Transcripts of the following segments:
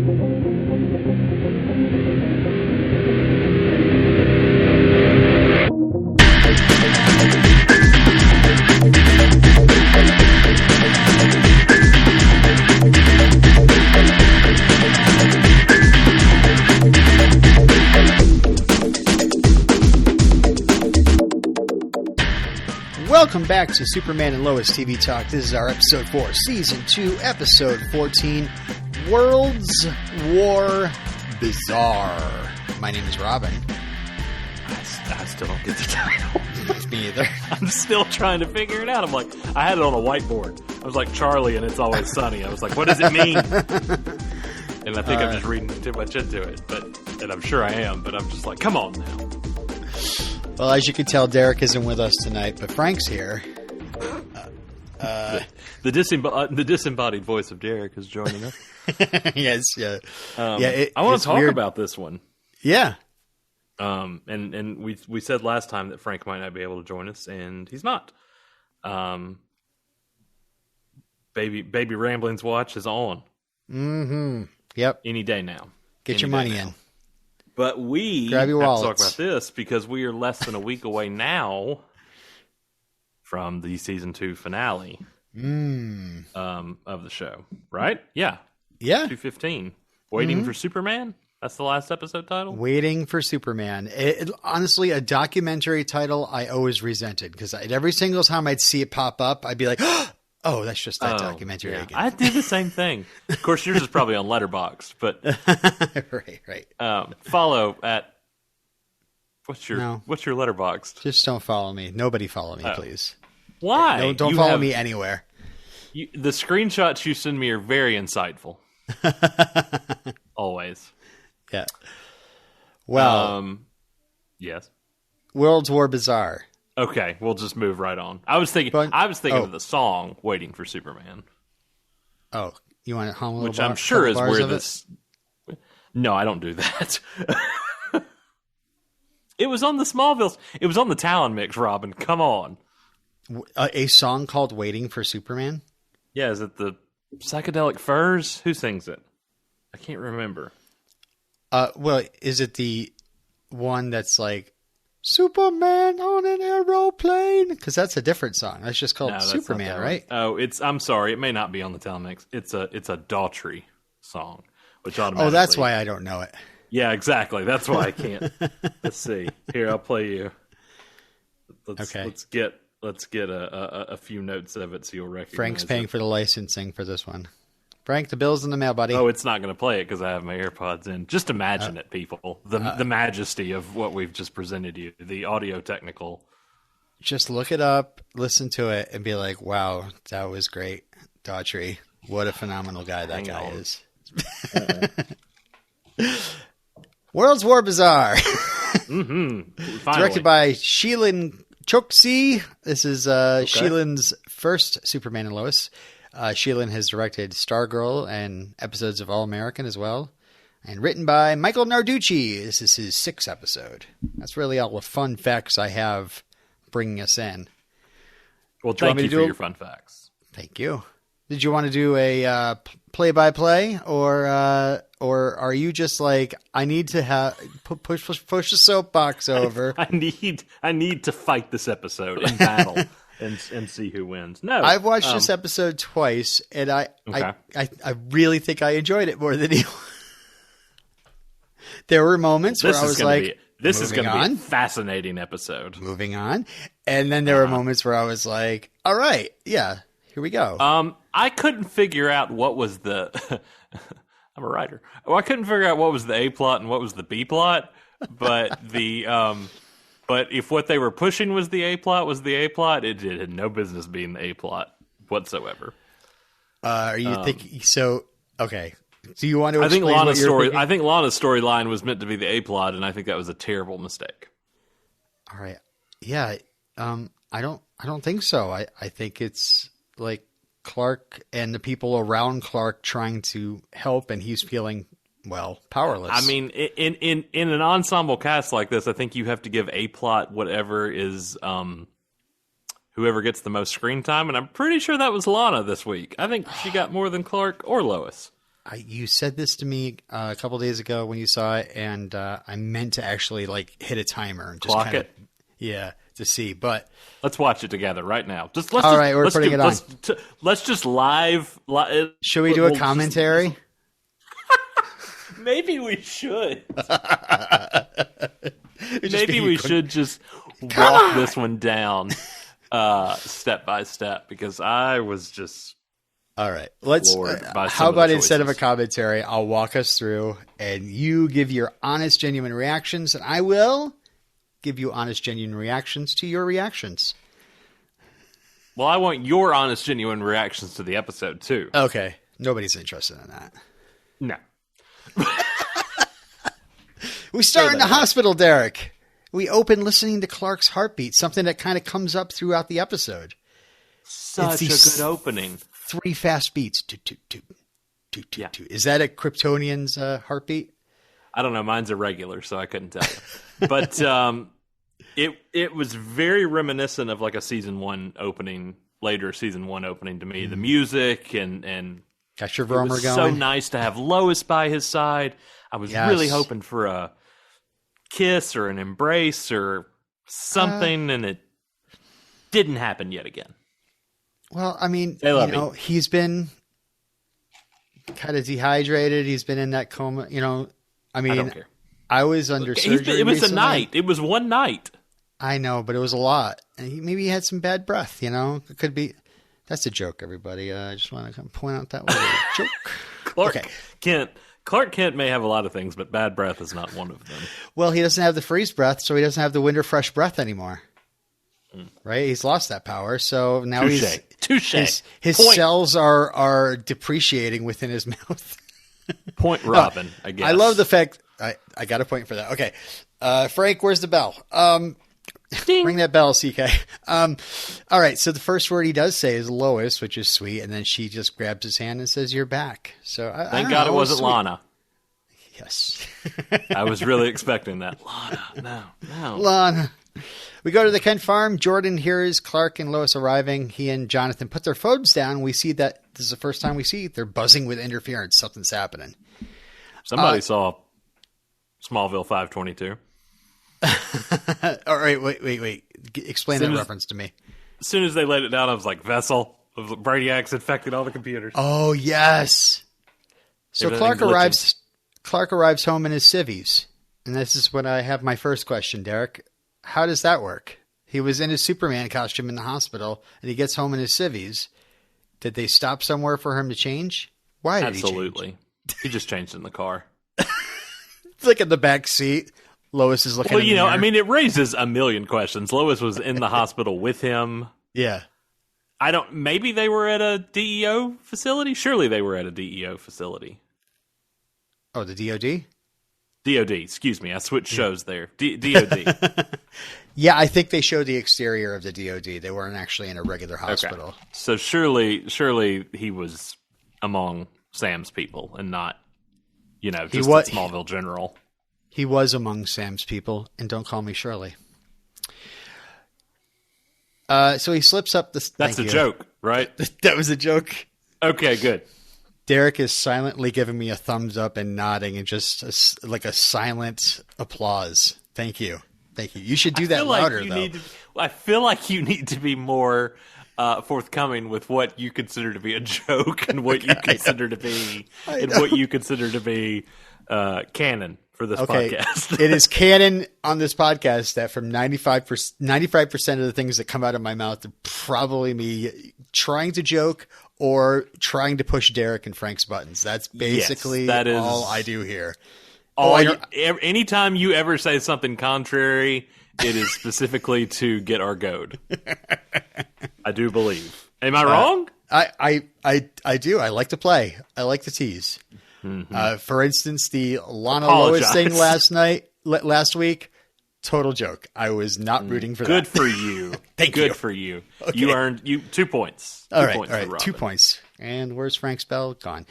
Welcome back to Superman and Lois TV Talk. This is our episode 4, season 2, episode 14, World's War Bizarre. My name is Robin. I still don't get the title. Me either. I'm still trying to figure it out. I'm like, I had it on a whiteboard. I was like Charlie and It's Always Sunny. I was like, what does it mean? And I think I'm just reading too much into it. And I'm sure I am, but I'm just like, come on now. Well, as you can tell, Derek isn't with us tonight, but Frank's here. The disembodied voice of Derek is joining us. Yes, yeah. I want to talk about this one. Yeah. And we said last time that Frank might not be able to join us, and he's not. Baby Ramblings Watch is on. Mm-hmm. Yep. Any day now. Get your money in. But we grab your have to wallets. talk about this because we are less than a week away now from the season 2 finale of the show. Right? Yeah. Yeah. 2:15. Waiting for Superman? That's the last episode title? Waiting for Superman. Honestly, a documentary title I always resented because every single time I'd see it pop up, I'd be like, oh, that's just that documentary again. I did the same thing. Of course, yours is probably on Letterboxd, but right. Follow at what's your Letterboxd? Just don't follow me. Nobody follow me, please. Why? Don't follow me anywhere. The screenshots you send me are very insightful. Always. Yeah. Well. Yes. World's War Bizarre. Okay, we'll just move right on. I was thinking of the song "Waiting for Superman." Oh, you want to hum a little? Which I'm sure is where this. No, I don't do that. It was on the Smallville. It was on the Talon mix. Robin, come on. A song called "Waiting for Superman." Yeah, is it the Psychedelic Furs? Who sings it? I can't remember. Well, is it the one that's like Superman on an aeroplane? Because that's a different song. That's just called Superman, right? Oh, I'm sorry. It may not be on the Talon mix. It's a Daughtry song, which automatically. Oh, that's why I don't know it. Yeah, exactly. That's why I can't. Let's see. Here, I'll play you. Let's get a few notes of it so you'll recognize. Frank's paying for the licensing for this one. Frank, the bill's in the mail, buddy. Oh, it's not going to play it because I have my AirPods in. Just imagine it, people. The majesty of what we've just presented you. The audio technical. Just look it up, listen to it, and be like, wow, that was great. Daughtry. What a phenomenal guy that guy is. World's War Bizarre. Directed by Sheelan Chokshi. This is Sheelan's first Superman and Lois. Sheelan has directed Stargirl and episodes of All American as well. And written by Michael Narducci. This is his 6th episode. That's really all the fun facts I have bringing us in. Well, thank you for your fun facts. Thank you. Did you want to do a play-by-play, or are you just like, I need to push the soapbox over? I need to fight this episode in battle and see who wins. No, I've watched this episode twice, and I really think I enjoyed it more than you. There were moments where I was like, this is going to be a fascinating episode. Moving on. And then there were moments where I was like, all right, yeah, here we go. I couldn't figure out what was the... I'm a writer. Well, I couldn't figure out what was the A plot and what was the B plot, but but if what they were pushing was the A plot, it had no business being the A plot whatsoever. Are you thinking... So, okay. Do you want to I think Lana's storyline was meant to be the A plot, and I think that was a terrible mistake. All right. Yeah. I don't think so. I think it's like Clark and the people around Clark trying to help, and he's feeling, well, powerless. I mean, in an ensemble cast like this, I think you have to give A plot whatever is whoever gets the most screen time, and I'm pretty sure that was Lana this week. I think she got more than Clark or Lois. you said this to me a couple days ago when you saw it, and I meant to actually like hit a timer and just clock it. To see. But let's watch it together right now. We're putting it on. Let's just live. Should we do a commentary? Maybe we should. Maybe we should just walk this one down step by step, because I was just all right. Let's. How about instead of a commentary, I'll walk us through, and you give your honest, genuine reactions, and I will give you honest, genuine reactions to your reactions. Well, I want your honest, genuine reactions to the episode too. Okay. Nobody's interested in that. No. We start in the hospital, Derek. We open listening to Clark's heartbeat, something that kind of comes up throughout the episode. Such a good opening. 3 fast beats. Toot, toot, toot, toot, toot, toot. Is that a Kryptonian's heartbeat? I don't know. Mine's irregular, so I couldn't tell you. But it was very reminiscent of like a season 1 opening, later season 1 opening to me. The music and got your Vromer going. So nice to have Lois by his side. I was really hoping for a kiss or an embrace or something, and it didn't happen yet again. Well, I mean, he's been kind of dehydrated. He's been in that coma. I mean, I don't care. I was under surgery. It was recently. a night. It was one night. I know, but it was a lot. And maybe he had some bad breath. It could be. That's a joke, everybody. I just want to point out that was a joke. Clark Kent may have a lot of things, but bad breath is not one of them. Well, he doesn't have the freeze breath, so he doesn't have the winter fresh breath anymore. Right? He's lost that power, so now Touché. His cells are depreciating within his mouth. Point Robin, I guess. I love the fact I got a point for that. Okay. Frank, where's the bell? Ring that bell, CK. All right. So the first word he does say is Lois, which is sweet. And then she just grabs his hand and says, "You're back." So thank God it wasn't sweet. Lana. Yes. I was really expecting that. Lana, no. Lana. We go to the Kent farm. Jordan hears Clark and Lois arriving. He and Jonathan put their phones down. We see that this is the first time we see they're buzzing with interference. Something's happening. Somebody saw Smallville 522. All right, wait. Explain that reference to me. As soon as they laid it down, I was like, Vessel. Brainiac's infected all the computers. Oh, yes. So Clark arrives home in his civvies. And this is when I have my first question, Derek. How does that work? He was in his Superman costume in the hospital, and he gets home in his civvies. Did they stop somewhere for him to change? Why did Absolutely. he change? He just changed in the car. It's like in the back seat. Lois is looking. Well, I mean, it raises a million questions. Lois was in the hospital with him. Yeah. Maybe they were at a DEO facility? Surely they were at a DEO facility. Oh, the DOD? DOD, excuse me. I switched shows there. DOD. Yeah, I think they showed the exterior of the DOD. They weren't actually in a regular hospital. Okay. So surely he was among Sam's people and not, just a Smallville general. He was among Sam's people, and don't call me Shirley. So he slips up the... That's a joke, right? That was a joke. Okay, good. Derek is silently giving me a thumbs up and nodding and just like a silent applause. Thank you. You should do that louder, though. I feel like you need to be more forthcoming with what you consider to be a joke and what you consider to be canon for this podcast. It is canon on this podcast that from 95% of the things that come out of my mouth are probably me trying to joke or trying to push Derek and Frank's buttons. That's basically all I do here. Anytime you ever say something contrary, it is specifically to get our goad. I do believe. Am I wrong? I do. I like to play. I like to tease. Mm-hmm. For instance, the Lana Lois thing last week, total joke. I was not rooting for that. Good for you. Good for you. Okay. You earned 2 points. All right. 2 points. And where's Frank's bell? Gone.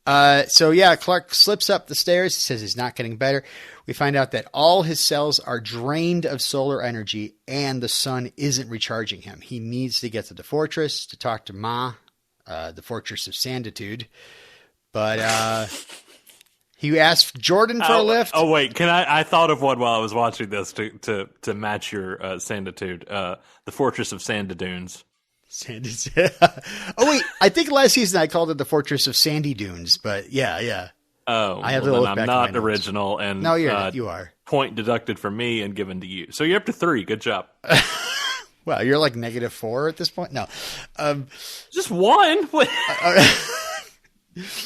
Clark slips up the stairs. He says he's not getting better. We find out that all his cells are drained of solar energy and the sun isn't recharging him. He needs to get to the fortress to talk to Ma, the Fortress of Sanditude. But he asked Jordan for a lift. Oh wait, I thought of one while I was watching this to match your Sanditude. The Fortress of Sandy Dunes. Oh wait, I think last season I called it the Fortress of Sandy Dunes, but yeah. Oh, I have I'm not original, and no, you are. Point deducted from me and given to you. So you're up to 3. Good job. Well, you're like -4 at this point. No, just 1.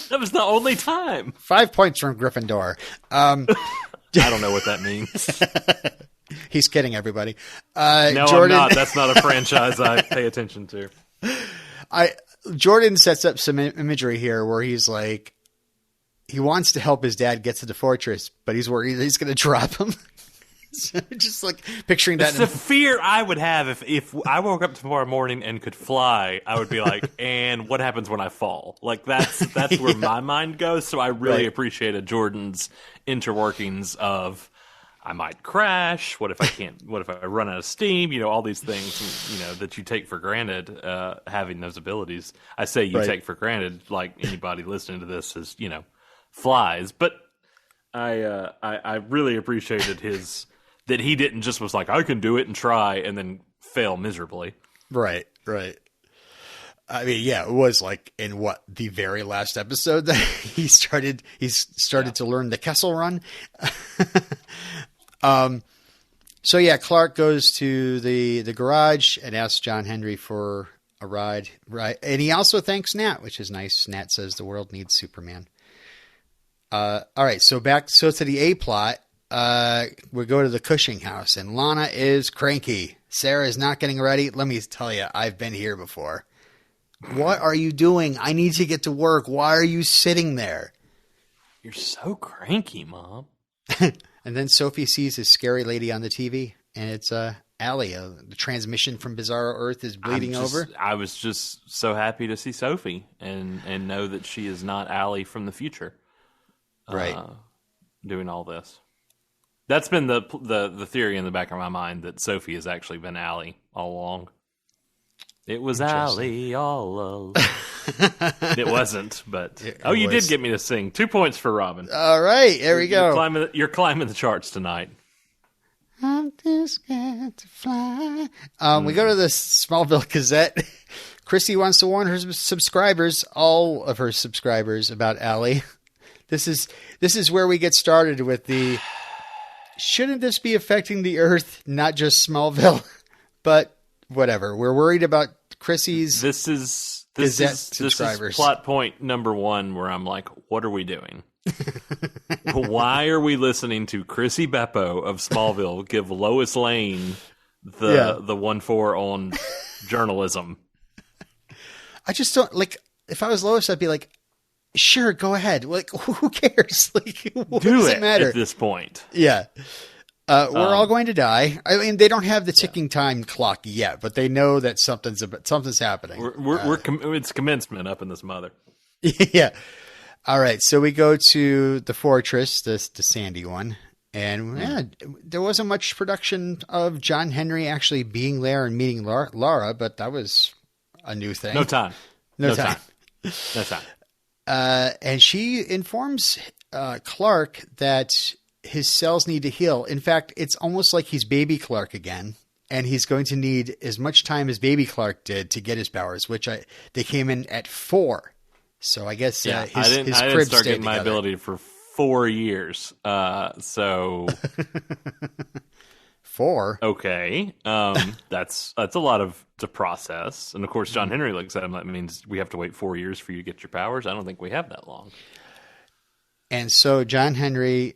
That was the only time. 5 points from Gryffindor. I don't know what that means. He's kidding, everybody. No, Jordan... I'm not. That's not a franchise I pay attention to. Jordan sets up some imagery here where he's like, he wants to help his dad get to the fortress, but he's worried that he's going to drop him. So just like picturing that. It's the fear I would have if I woke up tomorrow morning and could fly. I would be like, and what happens when I fall? Like that's where my mind goes. So I really appreciated Jordan's interworkings of, I might crash. What if I can't? What if I run out of steam? All these things, that you take for granted, having those abilities. I say you take for granted, like anybody listening to this is, flies. But I really appreciated that he didn't just was like, I can do it and try and then fail miserably. Right. I mean, yeah, it was like in the very last episode that he started to learn the Kessel Run. So yeah, Clark goes to the garage and asks John Henry for a ride. Right. And he also thanks Nat, which is nice. Nat says the world needs Superman. All right. So to the A plot. We go to the Cushing house and Lana is cranky. Sarah is not getting ready. Let me tell you, I've been here before. What are you doing? I need to get to work. Why are you sitting there? You're so cranky, Mom. And then Sophie sees this scary lady on the TV, and it's Ally. The transmission from Bizarro Earth is bleeding over. I was just so happy to see Sophie and know that she is not Ally from the future. Right. Doing all this. That's been the theory in the back of my mind that Sophie has actually been Ally all along. It was Ally all along. It wasn't, but you did get me to sing. 2 points for Robin. All right, there we go. You're climbing the charts tonight. I'm too scared to fly. We go to the Smallville Gazette. Chrissy wants to warn her subscribers, all of her subscribers, about Ally. This is where we get started with the. Shouldn't this be affecting the Earth, not just Smallville? But whatever. We're worried about Chrissy's Gazette subscribers. This is plot point number 1 where I'm like, what are we doing? Why are we listening to Chrissy Beppo of Smallville give Lois Lane the 1-4 on journalism? I just don't, like, if I was Lois, I'd be like, sure, go ahead. Like, who cares? Like, what does it matter at this point? Yeah. We're all going to die. I mean, they don't have the ticking time clock yet, but they know that something's happening. It's commencement up in this mother. Yeah. All right. So we go to the fortress, the Sandy one. And there wasn't much production of John Henry actually being there and meeting Laura, but that was a new thing. No time. No time. And she informs Clark that his cells need to heal. In fact, it's almost like he's baby Clark again, and he's going to need as much time as baby Clark did to get his powers, which they came in at 4. So I guess his I didn't start getting my ability for 4 years. So 4. Okay, that's a lot to process. And of course, John Henry looks at him. That means we have to wait 4 years for you to get your powers. I don't think we have that long. And so John Henry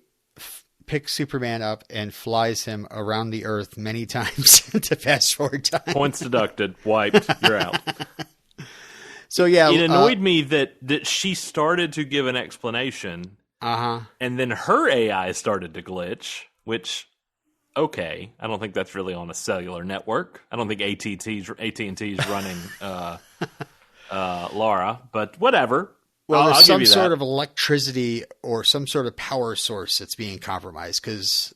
picks Superman up and flies him around the Earth many times to fast forward time. Points deducted. Wiped. You're out. So yeah, it annoyed me that she started to give an explanation, and then her AI started to glitch. Which, okay, I don't think that's really on a cellular network. I don't think AT&T's running Laura, but whatever. Well, there's some sort of electricity or some sort of power source that's being compromised because,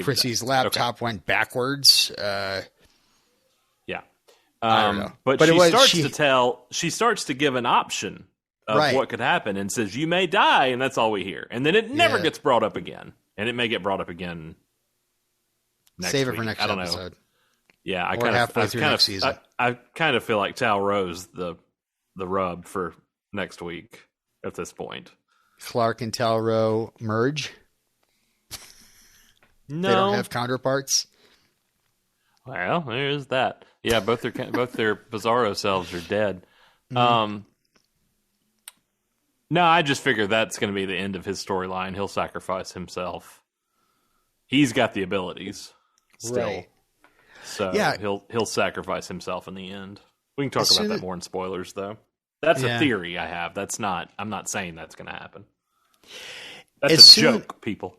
Chrissy's laptop went backwards. Yeah. I don't know. But she starts to give an option of what could happen and says, you may die, and that's all we hear. And then it never gets brought up again. And it may get brought up again next Save week. it for next episode. Know. Yeah, I kind of feel like Tal Rose the rub for next week at this point. Clark and Tal Rose merge? No. They don't have counterparts? Well, there's that. Yeah, both their Bizarro selves are dead. Mm-hmm. No, I just figure that's going to be the end of his storyline. He'll sacrifice himself. He's got the abilities still. Right. So he'll sacrifice himself in the end. We can talk about that more in spoilers, though. That's a theory I have. I'm not saying that's going to happen. That's a joke, people.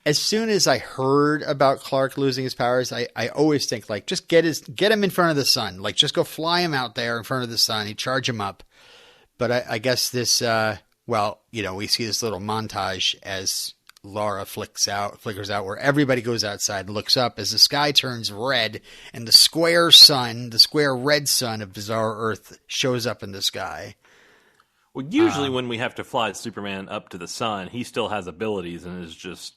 As soon as I heard about Clark losing his powers, I always think, like, just get him in front of the sun. Like, just go fly him out there in front of the sun. He'd charge him up. But I guess this, we see this little montage as Laura flickers out where everybody goes outside and looks up as the sky turns red and the square red sun of Bizarro Earth shows up in the sky. Well, usually when we have to fly Superman up to the sun, he still has abilities and is just,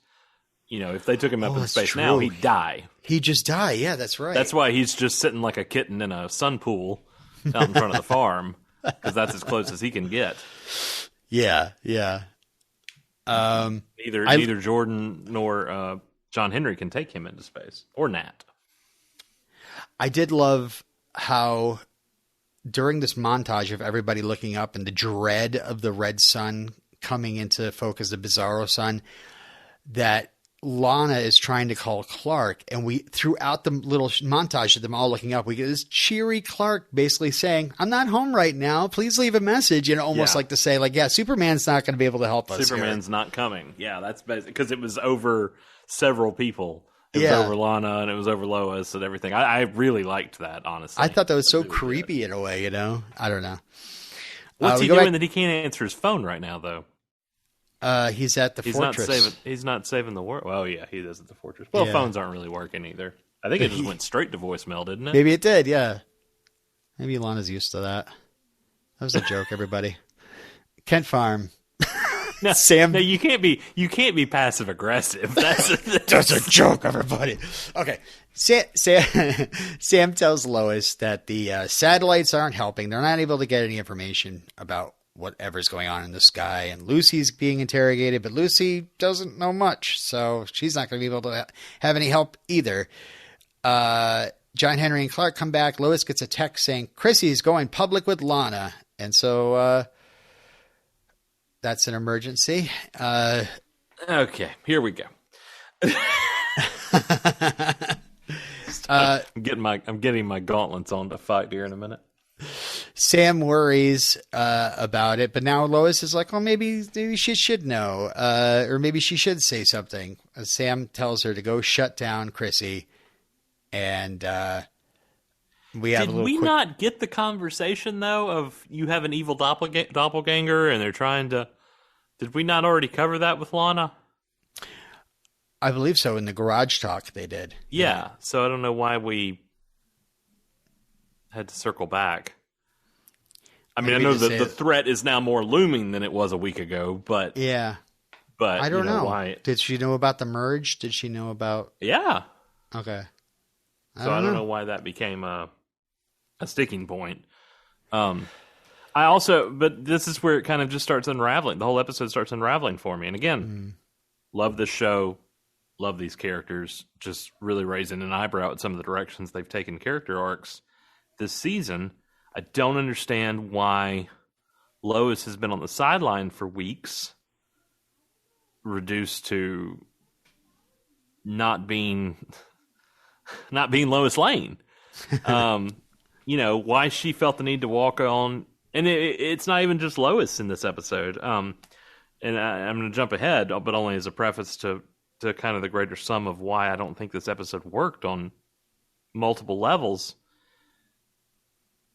if they took him up in space now, he'd die. He'd just die. Yeah, that's right. That's why he's just sitting like a kitten in a sun pool out in front of the farm. Because that's as close as he can get. Yeah. Neither Jordan nor John Henry can take him into space. Or Nat. I did love how during this montage of everybody looking up and the dread of the red sun coming into focus, the Bizarro sun, that Lana is trying to call Clark, and we, throughout the little montage of them all looking up, we get this cheery Clark basically saying, I'm not home right now. Please leave a message. Almost like to say, like, Superman's not going to be able to help us. Superman's not coming. Yeah, that's because it was over several people. It was over Lana, and it was over Lois and everything. I really liked that, honestly. I thought that was so creepy in a way, I don't know. What's he doing that he can't answer his phone right now, though? He's at the fortress. He's not saving the world. Well, yeah, he is at the fortress. Well, phones aren't really working either. I think it just went straight to voicemail, didn't it? Maybe it did, yeah. Maybe Lana's used to that. That was a joke, everybody. Kent Farm. No, Sam. No, you can't be passive aggressive. That's a joke, everybody. Okay. Sam tells Lois that the satellites aren't helping. They're not able to get any information about whatever's going on in the sky, and Lucy's being interrogated, but Lucy doesn't know much, so she's not going to be able to have any help either. John Henry and Clark come back. Lois gets a text saying Chrissy's going public with Lana, and so that's an emergency. Okay, here we go. I'm getting my gauntlets on to fight here in a minute. Sam worries about it, but now Lois is like, well, maybe she should know, or maybe she should say something. Sam tells her to go shut down Chrissy, and we have Did we not get the conversation, though, of you have an evil doppelganger, and they're trying to... Did we not already cover that with Lana? I believe so. In the garage talk, they did. Yeah, so I don't know why we had to circle back. I mean, I know that the threat is now more looming than it was a week ago, but... Yeah. But I don't know. Why... Did she know about the merge? Did she know about... Yeah. Okay. I don't know why that became a sticking point. But this is where it kind of just starts unraveling. The whole episode starts unraveling for me. And again, love this show. Love these characters. Just really raising an eyebrow at some of the directions they've taken character arcs this season. I don't understand why Lois has been on the sideline for weeks, reduced to not being Lois Lane. Why she felt the need to walk on, and it's not even just Lois in this episode. And I'm going to jump ahead, but only as a preface to kind of the greater sum of why I don't think this episode worked on multiple levels.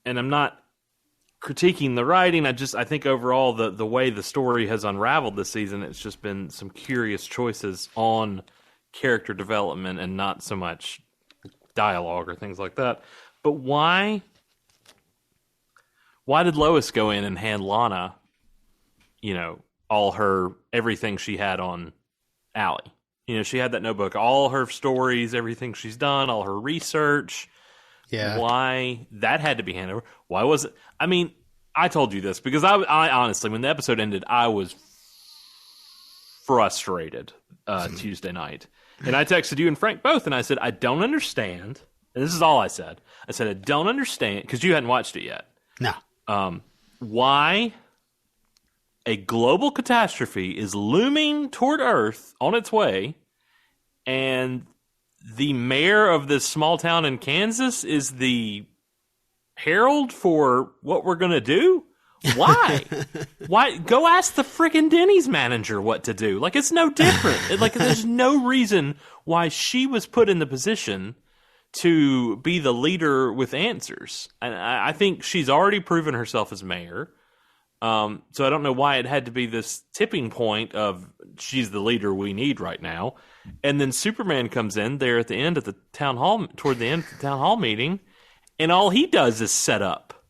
And I'm not critiquing the writing. I think overall the way the story has unraveled this season, it's just been some curious choices on character development and not so much dialogue or things like that. But why why did Lois go in and hand Lana, everything she had on Ally? She had that notebook, all her stories, everything she's done, all her research. Yeah. Why that had to be handed over? Why was it? I mean, I told you this because I honestly, when the episode ended, I was frustrated Tuesday night. And I texted you and Frank both, and I said, I don't understand. And this is all I said. I said, I don't understand, because you hadn't watched it yet. No. Why a global catastrophe is looming toward Earth on its way, and the mayor of this small town in Kansas is the herald for what we're going to do? Why? Why? Go ask the freaking Denny's manager what to do. Like, it's no different. Like, there's no reason why she was put in the position to be the leader with answers. And I think she's already proven herself as mayor. So I don't know why it had to be this tipping point of she's the leader we need right now. And then Superman comes in there at the end of the town hall, toward the end of the town hall meeting, and all he does is set up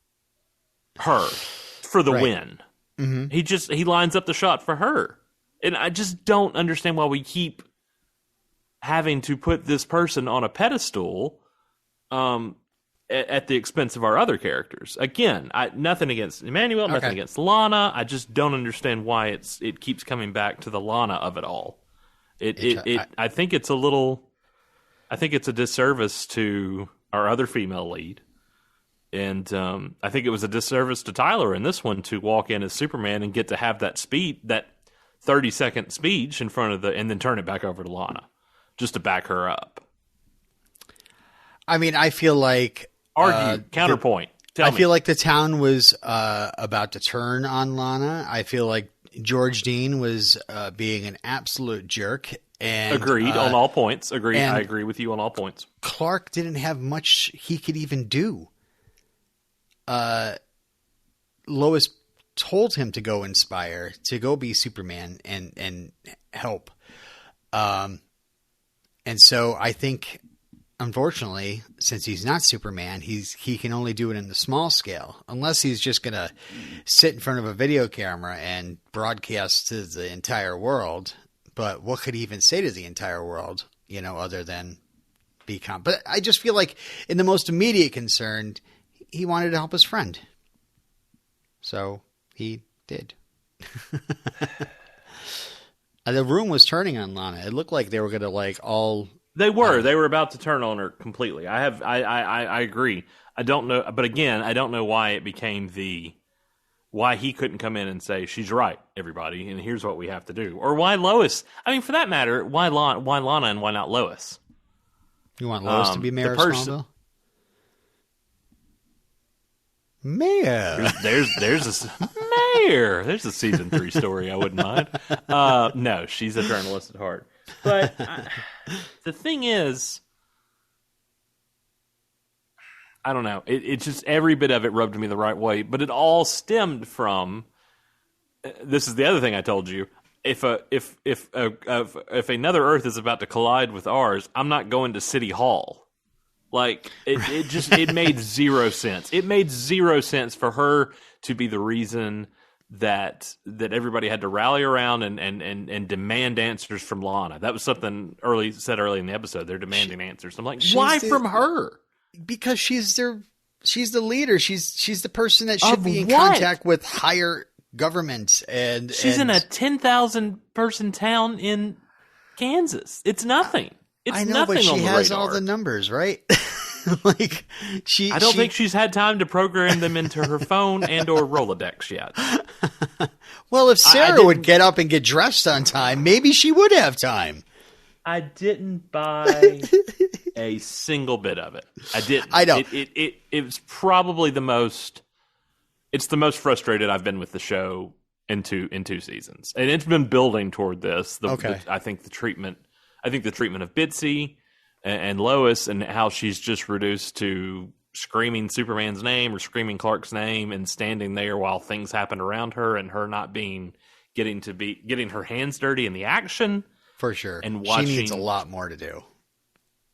her for the win. Mm-hmm. He lines up the shot for her. And I just don't understand why we keep having to put this person on a pedestal at the expense of our other characters. Again, nothing against Emmanuel, nothing against Lana. I just don't understand why it keeps coming back to the Lana of it all. I think it's a disservice to our other female lead. And I think it was a disservice to Tyler in this one to walk in as Superman and get to have that 30-second speech in front of and then turn it back over to Lana just to back her up. I mean, I feel like counterpoint. I feel like the town was about to turn on Lana. I feel like George Dean was being an absolute jerk. And agreed on all points. Agreed. I agree with you on all points. Clark didn't have much he could even do. Lois told him to go inspire, to go be Superman and help. And so I think, unfortunately, since he's not Superman, he can only do it in the small scale, unless he's just going to sit in front of a video camera and broadcast to the entire world. But what could he even say to the entire world, other than be calm? But I just feel like in the most immediate concern, he wanted to help his friend. So he did. The room was turning on Lana. It looked like they were going to all... They were about to turn on her completely. I agree. I don't know, but again, I don't know why it became why he couldn't come in and say, she's right, everybody, and here's what we have to do. Or why Lois, I mean, for that matter, why Lana and why not Lois? You want Lois to be mayor of Smallville? Mayor. There's a mayor. There's a season 3 story I wouldn't mind. No, she's a journalist at heart. But the thing is, I don't know. It just, every bit of it rubbed me the right way. But it all stemmed from. This is the other thing I told you. If another Earth is about to collide with ours, I'm not going to City Hall. Like it made zero sense. It made zero sense for her to be the reason that everybody had to rally around and demand answers from Lana. That was something said early in the episode. They're demanding answers. I'm like, why from her? Because she's the leader. She's the person that should be in contact with higher government, and she's in a 10,000 person town in Kansas. It's nothing. I know, but she has all the numbers, right? Like I don't think she's had time to program them into her phone and or Rolodex yet. Well, if Sarah would get up and get dressed on time, maybe she would have time. I didn't buy a single bit of it. I didn't. I know. It was probably the most. It's the most frustrated I've been with the show in two seasons, and it's been building toward this. I think the treatment of Bitsy and Lois, and how she's just reduced to screaming Superman's name or screaming Clark's name and standing there while things happen around her, and her not getting her hands dirty in the action. For sure. And watching, she needs a lot more to do.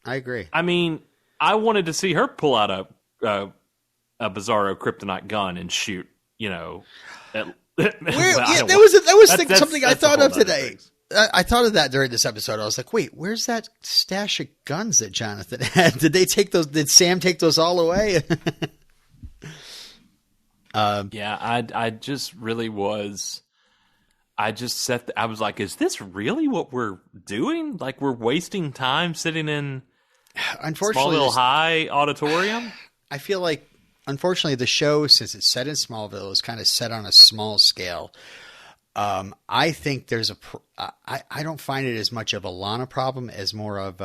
I agree. I mean, I wanted to see her pull out a a Bizarro kryptonite gun and shoot, at that was something I thought of today. I thought of that during this episode. I was like, wait, where's that stash of guns that Jonathan had? Did Sam take those all away? I just really was. I was like, is this really what we're doing? Like, we're wasting time sitting in Smallville High Auditorium? I feel like, unfortunately, the show, since it's set in Smallville, is kind of set on a small scale. I think there's I don't find it as much of a Lana problem as more of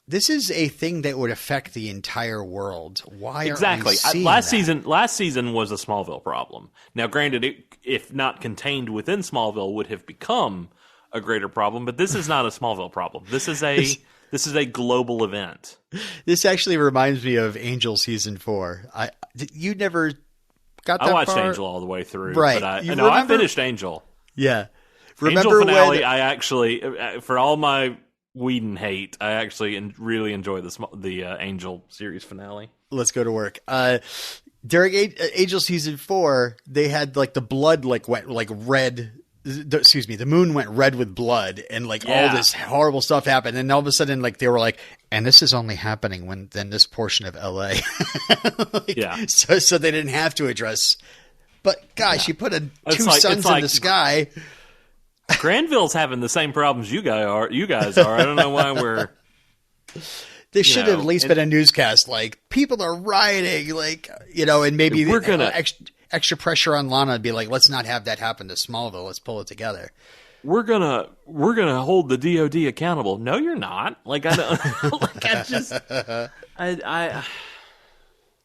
this is a thing that would affect the entire world. Why exactly? Are we seeing last that? Last season was a Smallville problem. Now, granted, if not contained within Smallville, would have become a greater problem. But this is not a Smallville problem. This is a global event. This actually reminds me of Angel season 4. You never got that I watched far? Angel all the way through, right? But I finished Angel. Yeah, Angel finale. I actually, for all my Whedon hate, I actually really enjoy the Angel series finale. Let's go to work. During Angel season 4, they had like the blood went like red. The moon went red with blood, and all this horrible stuff happened. And all of a sudden, they were like, and this is only happening within this portion of LA. So they didn't have to address. But gosh, you put two suns in the sky. Granville's having the same problems you guys are. I don't know why we're. There should have at least been a newscast people are rioting, and maybe we're gonna extra pressure on Lana to be like, let's not have that happen to Smallville. Let's pull it together. We're gonna hold the DOD accountable. No, you're not. I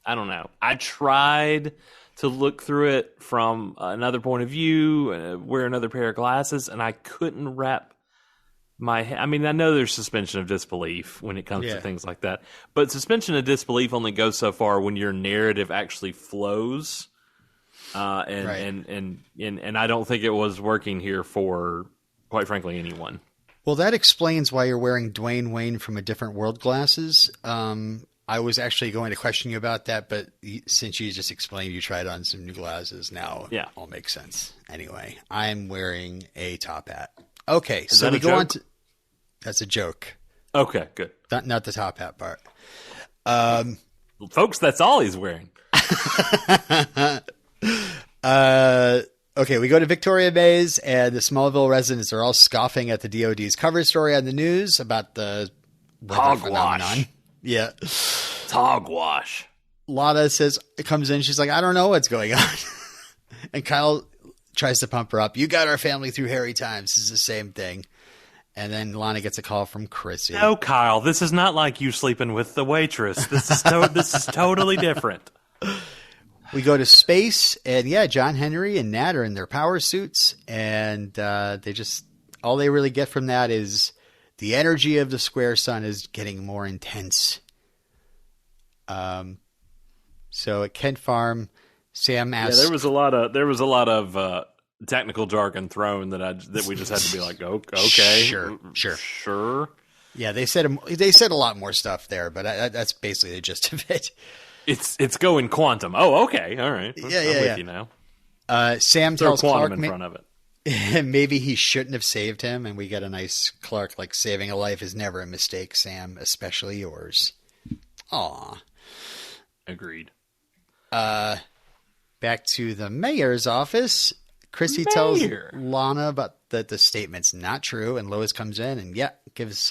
don't know. I tried to look through it from another point of view, wear another pair of glasses, and I couldn't wrap my head. I mean, I know there's suspension of disbelief when it comes to things like that, but suspension of disbelief only goes so far when your narrative actually flows. And I don't think it was working here for, quite frankly, anyone. Well, that explains why you're wearing Dwayne Wayne from a Different World glasses. I was actually going to question you about that, but since you just explained you tried on some new glasses, now it all makes sense. Anyway, I'm wearing a top hat. Okay, so we go on to... That's a joke. Okay, good. Not the top hat part. Folks, that's all he's wearing. Okay, we go to Victoria Mays, and the Smallville residents are all scoffing at the DOD's cover story on the news about the weather phenomenon. Yeah. It's hogwash. Lana comes in, she's like, I don't know what's going on. And Kyle tries to pump her up. You got our family through hairy times. This is the same thing. And then Lana gets a call from Chrissy. No, Kyle, this is not like you sleeping with the waitress. This is totally different. We go to space, and John Henry and Nat are in their power suits, and all they really get from that is the energy of the square sun is getting more intense. So at Kent Farm, Sam asks... there was a lot of technical jargon thrown that we just had to be like, okay, sure. Yeah, they said a lot more stuff there, but that's basically the gist of it. It's going quantum. Oh, okay, all right. I'm with you now. Sam tells Clark in front of it. Maybe he shouldn't have saved him, and we get a nice Clark saving a life is never a mistake, Sam, especially yours. Aw. Agreed. Back to the mayor's office. Chrissy tells Lana about that the statement's not true, and Lois comes in and gives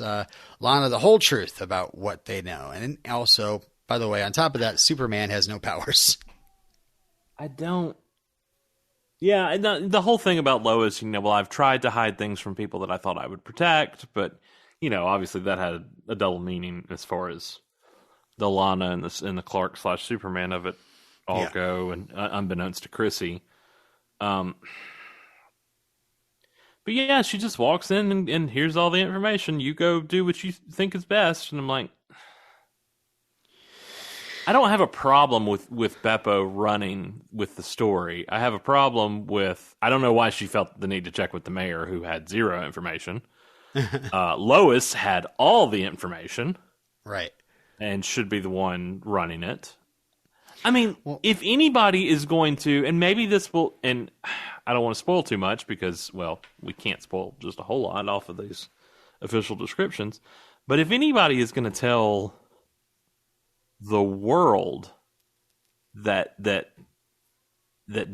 Lana the whole truth about what they know. And also, by the way, on top of that, Superman has no powers. I don't. Yeah, and the whole thing about Lois, I've tried to hide things from people that I thought I would protect, but obviously that had a double meaning as far as the Lana and the Clark / Superman of it all go, and unbeknownst to Chrissy. But she just walks in and here's all the information. You go do what you think is best. And I'm like, I don't have a problem with Beppo running with the story. I have a problem with, I don't know why she felt the need to check with the mayor, who had zero information. Lois had all the information. Right. And should be the one running it. I mean, if anybody is going to, and maybe this will, and I don't want to spoil too much because, well, we can't spoil just a whole lot off of these official descriptions. But if anybody is going to tell the world that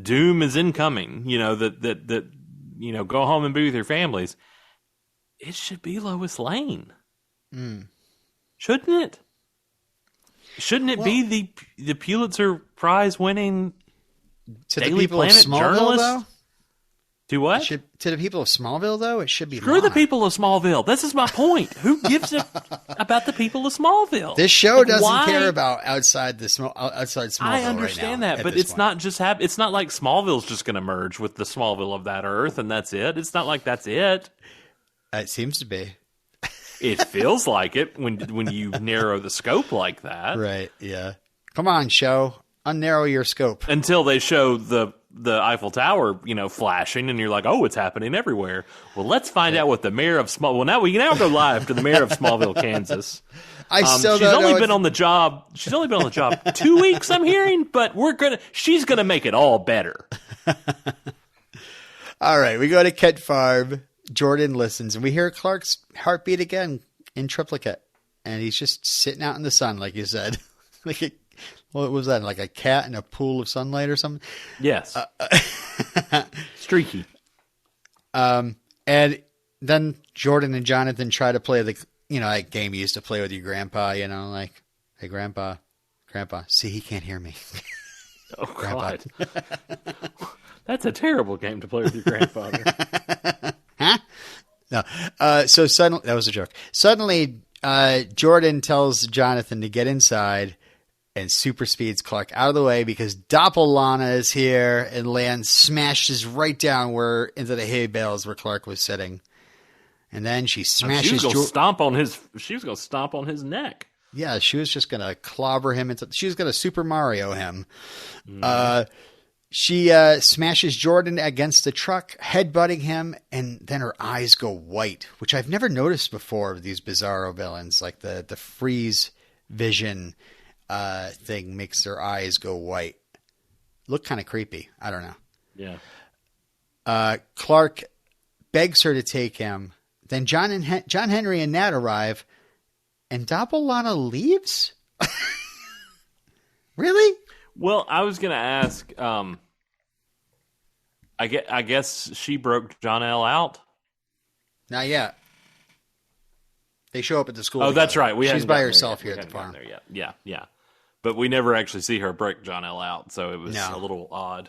doom is incoming, that go home and be with your families, it should be Lois Lane. Shouldn't it? Shouldn't it be the Pulitzer Prize winning Daily Planet journalist? Though? Do what? To the people of Smallville, though, it should be Screw Lana. the people of Smallville. This is my point. Who gives a about the people of Smallville? This show doesn't care about outside Smallville. I understand right now, that, but it's not just it's not like Smallville's just going to merge with the Smallville of that Earth, and that's it. It's not like that's it. It seems to be. It feels like it when you narrow the scope like that. Right, yeah. Come on, show. Unnarrow your scope. Until they show the Eiffel Tower, flashing, and you're like, oh, it's happening everywhere. Well, let's find out what the mayor of Smallville... Well, now we can go live to the mayor of Smallville, Kansas. She's only been on the job 2 weeks, I'm hearing, but she's gonna make it all better. All right, we go to Kent Farm. Jordan listens, and we hear Clark's heartbeat again in triplicate, and he's just sitting out in the sun, like you said. What was that, like a cat in a pool of sunlight or something? Yes. Streaky. And then Jordan and Jonathan try to play that game you used to play with your grandpa, like, hey, Grandpa, see, he can't hear me. Oh, God. That's a terrible game to play with your grandfather. Huh? No. So suddenly, that was a joke. Suddenly, Jordan tells Jonathan to get inside and super speeds Clark out of the way because Doppelana is here and Lan smashes right down into the hay bales where Clark was sitting. And then she smashes. She was going to stomp on his neck. Yeah, she was just going to clobber him she was going to Super Mario him. She smashes Jordan against the truck, headbutting him, and then her eyes go white, which I've never noticed before with these Bizarro villains. Like the freeze vision thing makes their eyes go white. Look kind of creepy. I don't know. Yeah. Clark begs her to take him. Then John Henry and Nat arrive, and Doppelana leaves? Really? Well, I was going to ask, I guess she broke John L. out? Not yet. They show up at the school. Oh, together. That's right. She's by herself here at the farm. Yeah. But we never actually see her break John L. out, so it was a little odd.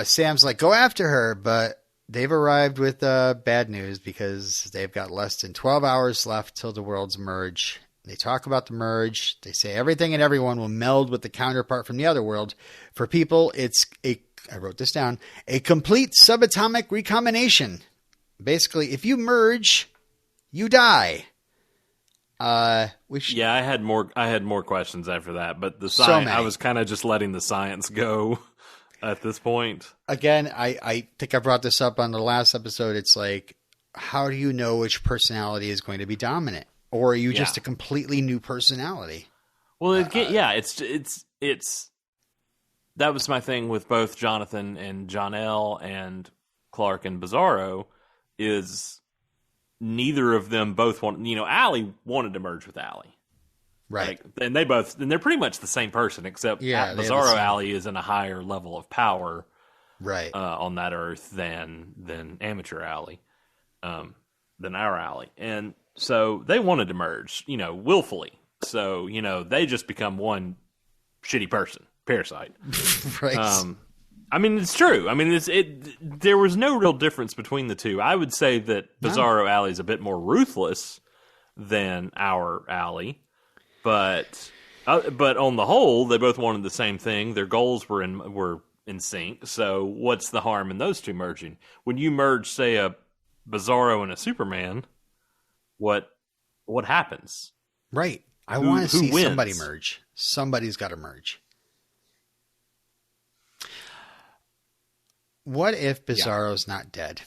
Sam's like, go after her, but they've arrived with bad news because they've got less than 12 hours left till the worlds merge. They talk about the merge. They say everything and everyone will meld with the counterpart from the other world. For people, it's I wrote this down, a complete subatomic recombination. Basically, if you merge, you die. I had more questions after that, but the science, I was kind of just letting the science go at this point. Again, I think I brought this up on the last episode. It's like, how do you know which personality is going to be dominant? Or are you just a completely new personality? Well, it's that was my thing with both Jonathan and John-El and Clark and Bizarro is neither of them both want, Ally wanted to merge with Ally. Right. And they're pretty much the same person, except Bizarro Ally is in a higher level of power right. On that Earth than amateur Ally, than our Ally. And so they wanted to merge, willfully. So, they just become one shitty person, parasite. Right. I mean, it's true. I mean, there was no real difference between the two. I would say that Bizarro Ally is a bit more ruthless than our Ally, but on the whole, they both wanted the same thing. Their goals were in sync. So what's the harm in those two merging? When you merge, say, a Bizarro and a Superman, what happens? Right. I want to see wins? somebody merge. Somebody's got to merge. What if Bizarro's not dead?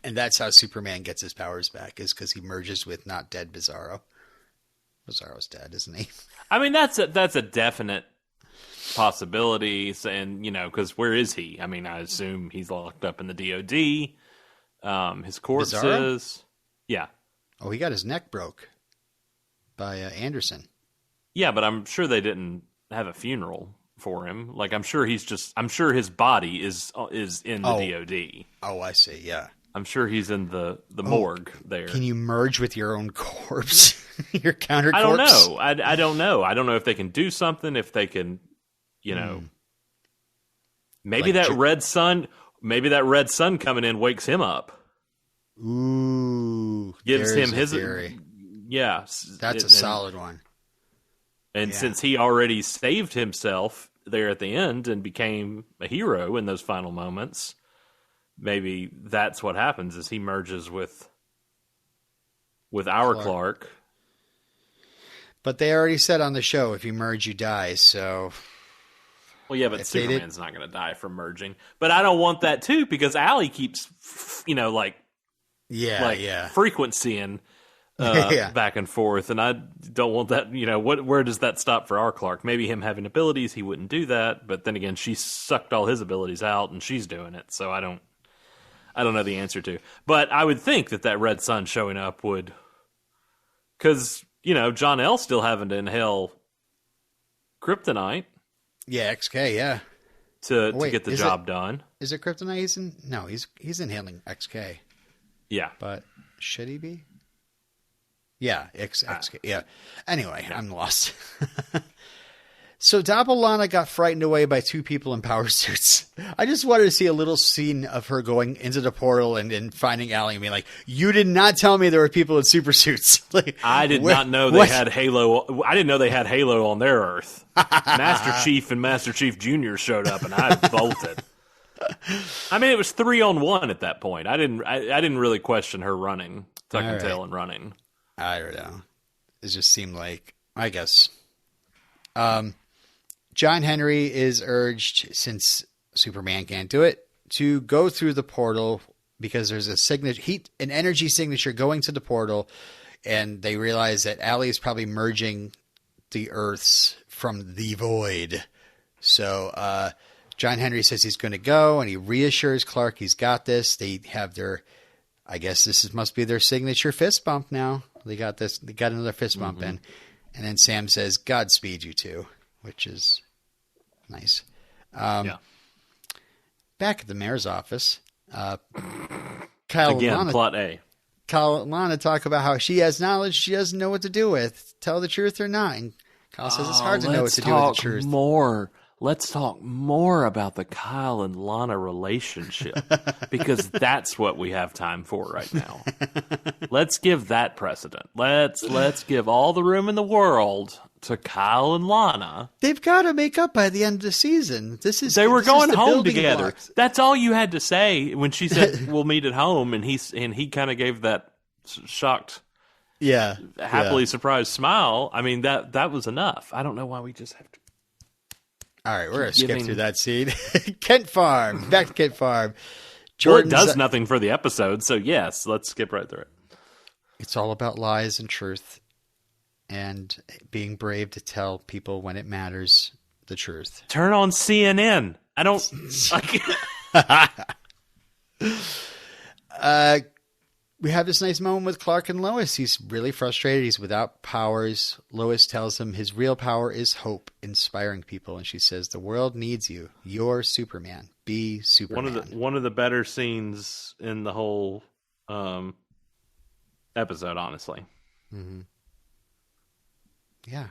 And that's how Superman gets his powers back, is because he merges with not dead Bizarro. Bizarro's dead, isn't he? I mean, that's a definite possibility, and because where is he? I mean, I assume he's locked up in the DOD. His corpse is, yeah. Oh, he got his neck broke by Anderson. Yeah, but I'm sure they didn't have a funeral for him. Like, I'm sure his body is in the DOD. Oh, I see. Yeah. I'm sure he's in the morgue there. Can you merge with your own corpse? Your counter I corpse? don't know. I don't know. I don't know if they can do something, if they can, maybe like red sun coming in wakes him up. Ooh. Gives him his theory. Yeah. That's a solid one. And since he already saved himself there at the end and became a hero in those final moments, maybe that's what happens is he merges with our Clark. But they already said on the show, if you merge, you die, so... Well, yeah, but Superman's not going to die from merging. But I don't want that, too, because Ally keeps, frequencying back and forth, and I don't want that, where does that stop for our Clark? Maybe him having abilities, he wouldn't do that, but then again, she sucked all his abilities out, and she's doing it, so I don't know the answer to. But I would think that red sun showing up would... Because... John L. still having to inhale kryptonite. Yeah, XK, yeah. To get the job done. Is it kryptonite? No, he's inhaling XK. Yeah. But should he be? Yeah, XK. Yeah. Anyway, yeah. I'm lost. So Lana got frightened away by two people in power suits. I just wanted to see a little scene of her going into the portal and finding Ally and being like, you did not tell me there were people in super suits. Like, I did not know they had Halo. I didn't know they had Halo on their Earth. Master Chief and Master Chief Jr. showed up and I bolted. I mean, it was 3-on-1 at that point. I didn't really question her running, tucking tail and running. I don't know. It just seemed like, I guess. John Henry is urged, since Superman can't do it, to go through the portal because there's an energy signature going to the portal, and they realize that Ally is probably merging the Earths from the void. So John Henry says he's going to go, and he reassures Clark he's got this. They have I guess must be their signature fist bump now. They got this. They got another fist bump in, and then Sam says, "Godspeed, you two," which is nice. Back at the mayor's office, Kyle plot A. Kyle and Lana talk about how she has knowledge she doesn't know what to do with. Tell the truth or not. And Kyle says it's hard to know what to do with the truth. Let's talk more about the Kyle and Lana relationship because that's what we have time for right now. Let's give that precedent. Let's give all the room in the world to Kyle and Lana. They've got to make up by the end of the season. They were going home together. Blocks. That's all you had to say when she said we'll meet at home, and he kind of gave that shocked, happily surprised smile. I mean that was enough. I don't know why we just have to. All right, we're going to skip through that scene. Kent Farm. Back to Kent Farm. Jordan does nothing for the episode, so yes, let's skip right through it. It's all about lies and truth and being brave to tell people when it matters the truth. Turn on CNN. I don't... We have this nice moment with Clark and Lois. He's really frustrated. He's without powers. Lois tells him his real power is hope, inspiring people. And she says, the world needs you. You're Superman. Be Superman. One of the better scenes in the whole episode, honestly. Mm-hmm. Yeah.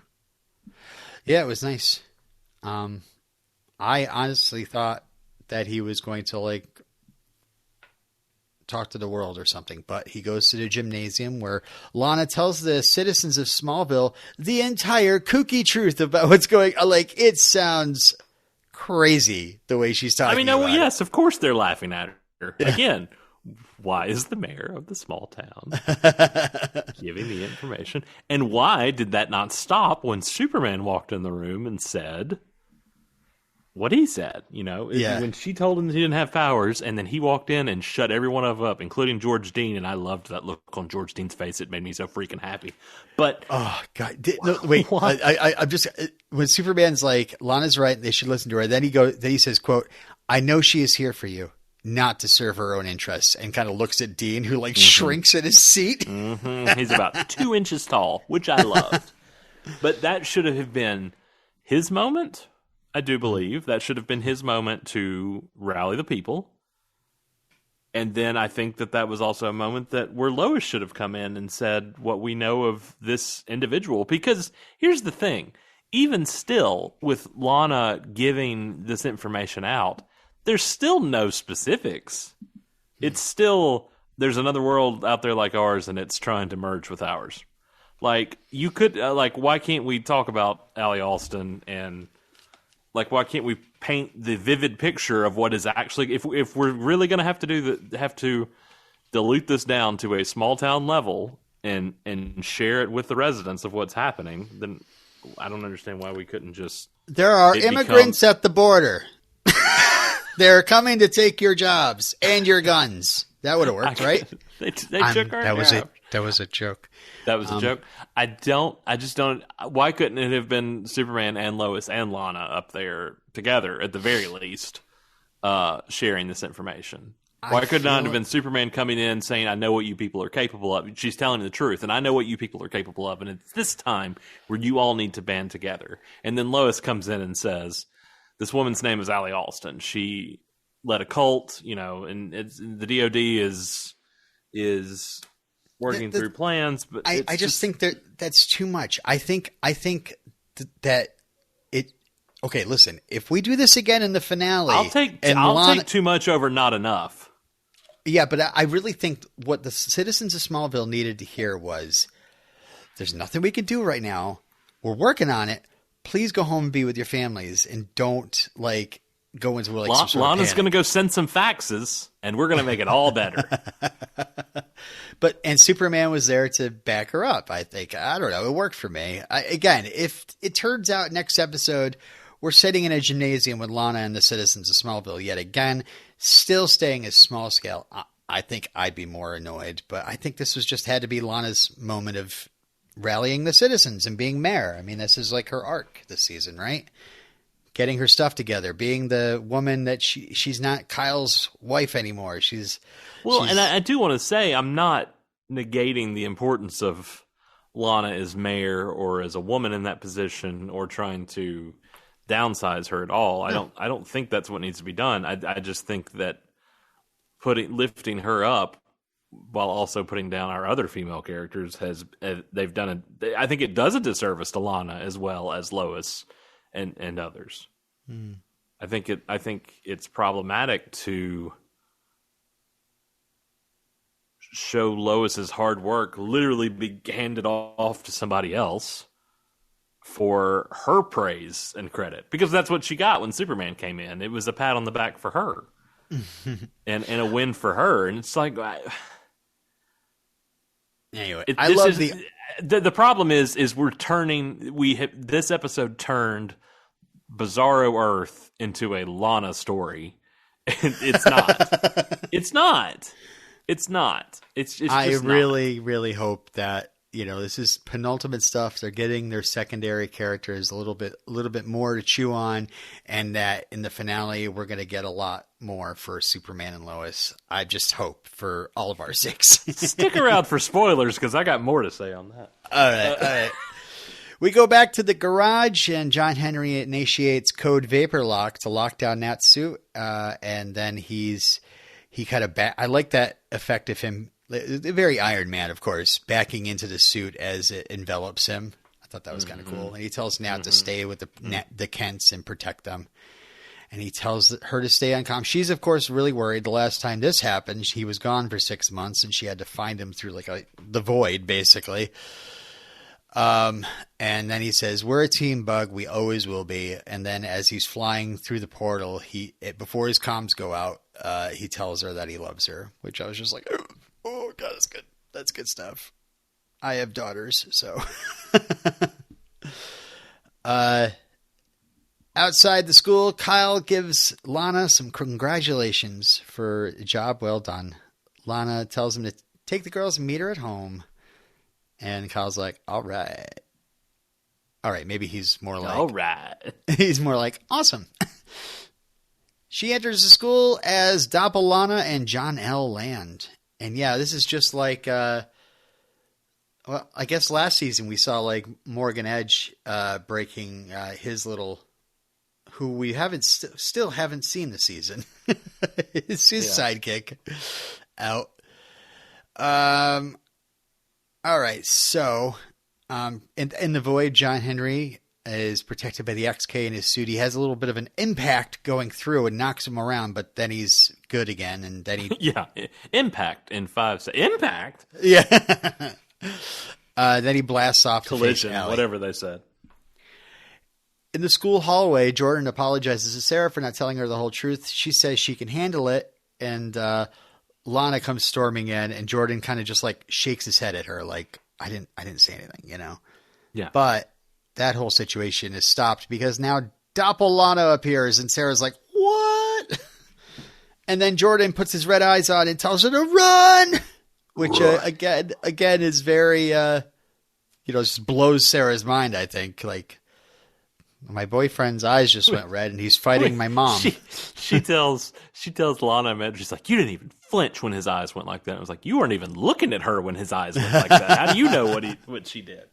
Yeah, it was nice. I honestly thought that he was going to, talk to the world or something, but he goes to the gymnasium where Lana tells the citizens of Smallville the entire kooky truth about what's going on. It sounds crazy the way she's talking about yes, of course they're laughing at her. Yeah. Again, why is the mayor of the small town giving the information? And why did that not stop when Superman walked in the room and said, what he said, when she told him he didn't have powers, and then he walked in and shut every one of them up, including George Dean, and I loved that look on George Dean's face. It made me so freaking happy. But oh god, no, wait, I'm just when Superman's like, Lana's right, they should listen to her. Then he says, quote, "I know she is here for you, not to serve her own interests," and kind of looks at Dean, who like shrinks in his seat. He's about 2 inches tall, which I loved. But that should have been his moment. I do believe that should have been his moment to rally the people. And then I think that was also a moment where Lois should have come in and said what we know of this individual. Because here's the thing. Even still, with Lana giving this information out, there's still no specifics. It's still, there's another world out there like ours, and it's trying to merge with ours. Like, you could, why can't we talk about Ally Allston and... Like, why can't we paint the vivid picture of what is actually... If we're really going to have to dilute this down to a small-town level and share it with the residents of what's happening, then I don't understand why we couldn't just... There are immigrants at the border. They're coming to take your jobs and your guns. That would have worked, right? They took our jobs. That was a joke. That was a joke. I just don't. Why couldn't it have been Superman and Lois and Lana up there together at the very least, sharing this information? Why could not have been Superman coming in saying, "I know what you people are capable of." She's telling the truth, and I know what you people are capable of, and it's this time where you all need to band together. And then Lois comes in and says, "This woman's name is Ally Allston. She led a cult, and the DOD is." Working through plans, but I just think that's too much. I think that it. Okay, listen. If we do this again in the finale, I'll take too much over not enough. Yeah, but I really think what the citizens of Smallville needed to hear was, "There's nothing we can do right now. We're working on it. Please go home and be with your families, and don't go into some sort Lana's going to go send some faxes, and we're going to make it all better." And Superman was there to back her up. I think, I don't know, it worked for me. Again, if it turns out next episode we're sitting in a gymnasium with Lana and the citizens of Smallville yet again, still staying as small scale, I think I'd be more annoyed. But I think this had to be Lana's moment of rallying the citizens and being mayor. I mean, this is like her arc this season, right? Getting her stuff together, being the woman that she's not Kyle's wife anymore. And I do want to say, I'm not negating the importance of Lana as mayor or as a woman in that position or trying to downsize her at all. No. I don't think that's what needs to be done. I just think that lifting her up while also putting down our other female characters they've done I think it does a disservice to Lana as well as Lois and others. I think it's problematic to show Lois's hard work literally be handed off to somebody else for her praise and credit, because that's what she got when Superman came in. It was a pat on the back for her and a win for her. And it's like, anyway, the problem is this episode turned Bizarro Earth into a Lana story. It's not. It's not. It's just I really, really hope that, this is penultimate stuff. They're getting their secondary characters a little bit more to chew on, and that in the finale we're going to get a lot more for Superman and Lois. I just hope for all of our sakes. Stick around for spoilers, because I got more to say on that. All right. We go back to the garage, and John Henry initiates code Vapor Lock to lock down Nat's suit, and then he kind of I like that effect of him, very Iron Man, of course, backing into the suit as it envelops him. I thought that was kind of cool. And he tells Nat to stay with the Kents and protect them. And he tells her to stay on comm. She's, of course, really worried. The last time this happened, he was gone for 6 months, and she had to find him through the void, basically. And then he says, "We're a team, Bug. We always will be." And then as he's flying through the portal, before his comms go out, he tells her that he loves her, which I was just like, oh God, that's good. That's good stuff. I have daughters, so. I Outside the school, Kyle gives Lana some congratulations for a job well done. Lana tells him to take the girls and meet her at home. And Kyle's like, all right. All right, maybe he's more like... All right. He's more like, awesome. She enters the school as Doppelana and John L. Land. And yeah, this is just like... well, I guess last season we saw like Morgan Edge breaking his little... who we still haven't seen this season. his sidekick out. All right, so in the void, John Henry is protected by the XK in his suit. He has a little bit of an impact going through and knocks him around, but then he's good again, and then he impact in 5 seconds. Impact, then he blasts off collision, to whatever they said. In the school hallway, Jordan apologizes to Sarah for not telling her the whole truth. She says she can handle it, and Lana comes storming in, and Jordan kind of just like shakes his head at her, like I didn't say anything, you know. Yeah. But that whole situation is stopped because now Doppelana appears, and Sarah's like, "What?" And then Jordan puts his red eyes on and tells her to run, which again is very just blows Sarah's mind. I think like. My boyfriend's eyes just went red, and he's fighting my mom. She tells Lana, she's like, you didn't even flinch when his eyes went like that. I was like, you weren't even looking at her when his eyes went like that. How do you know what she did?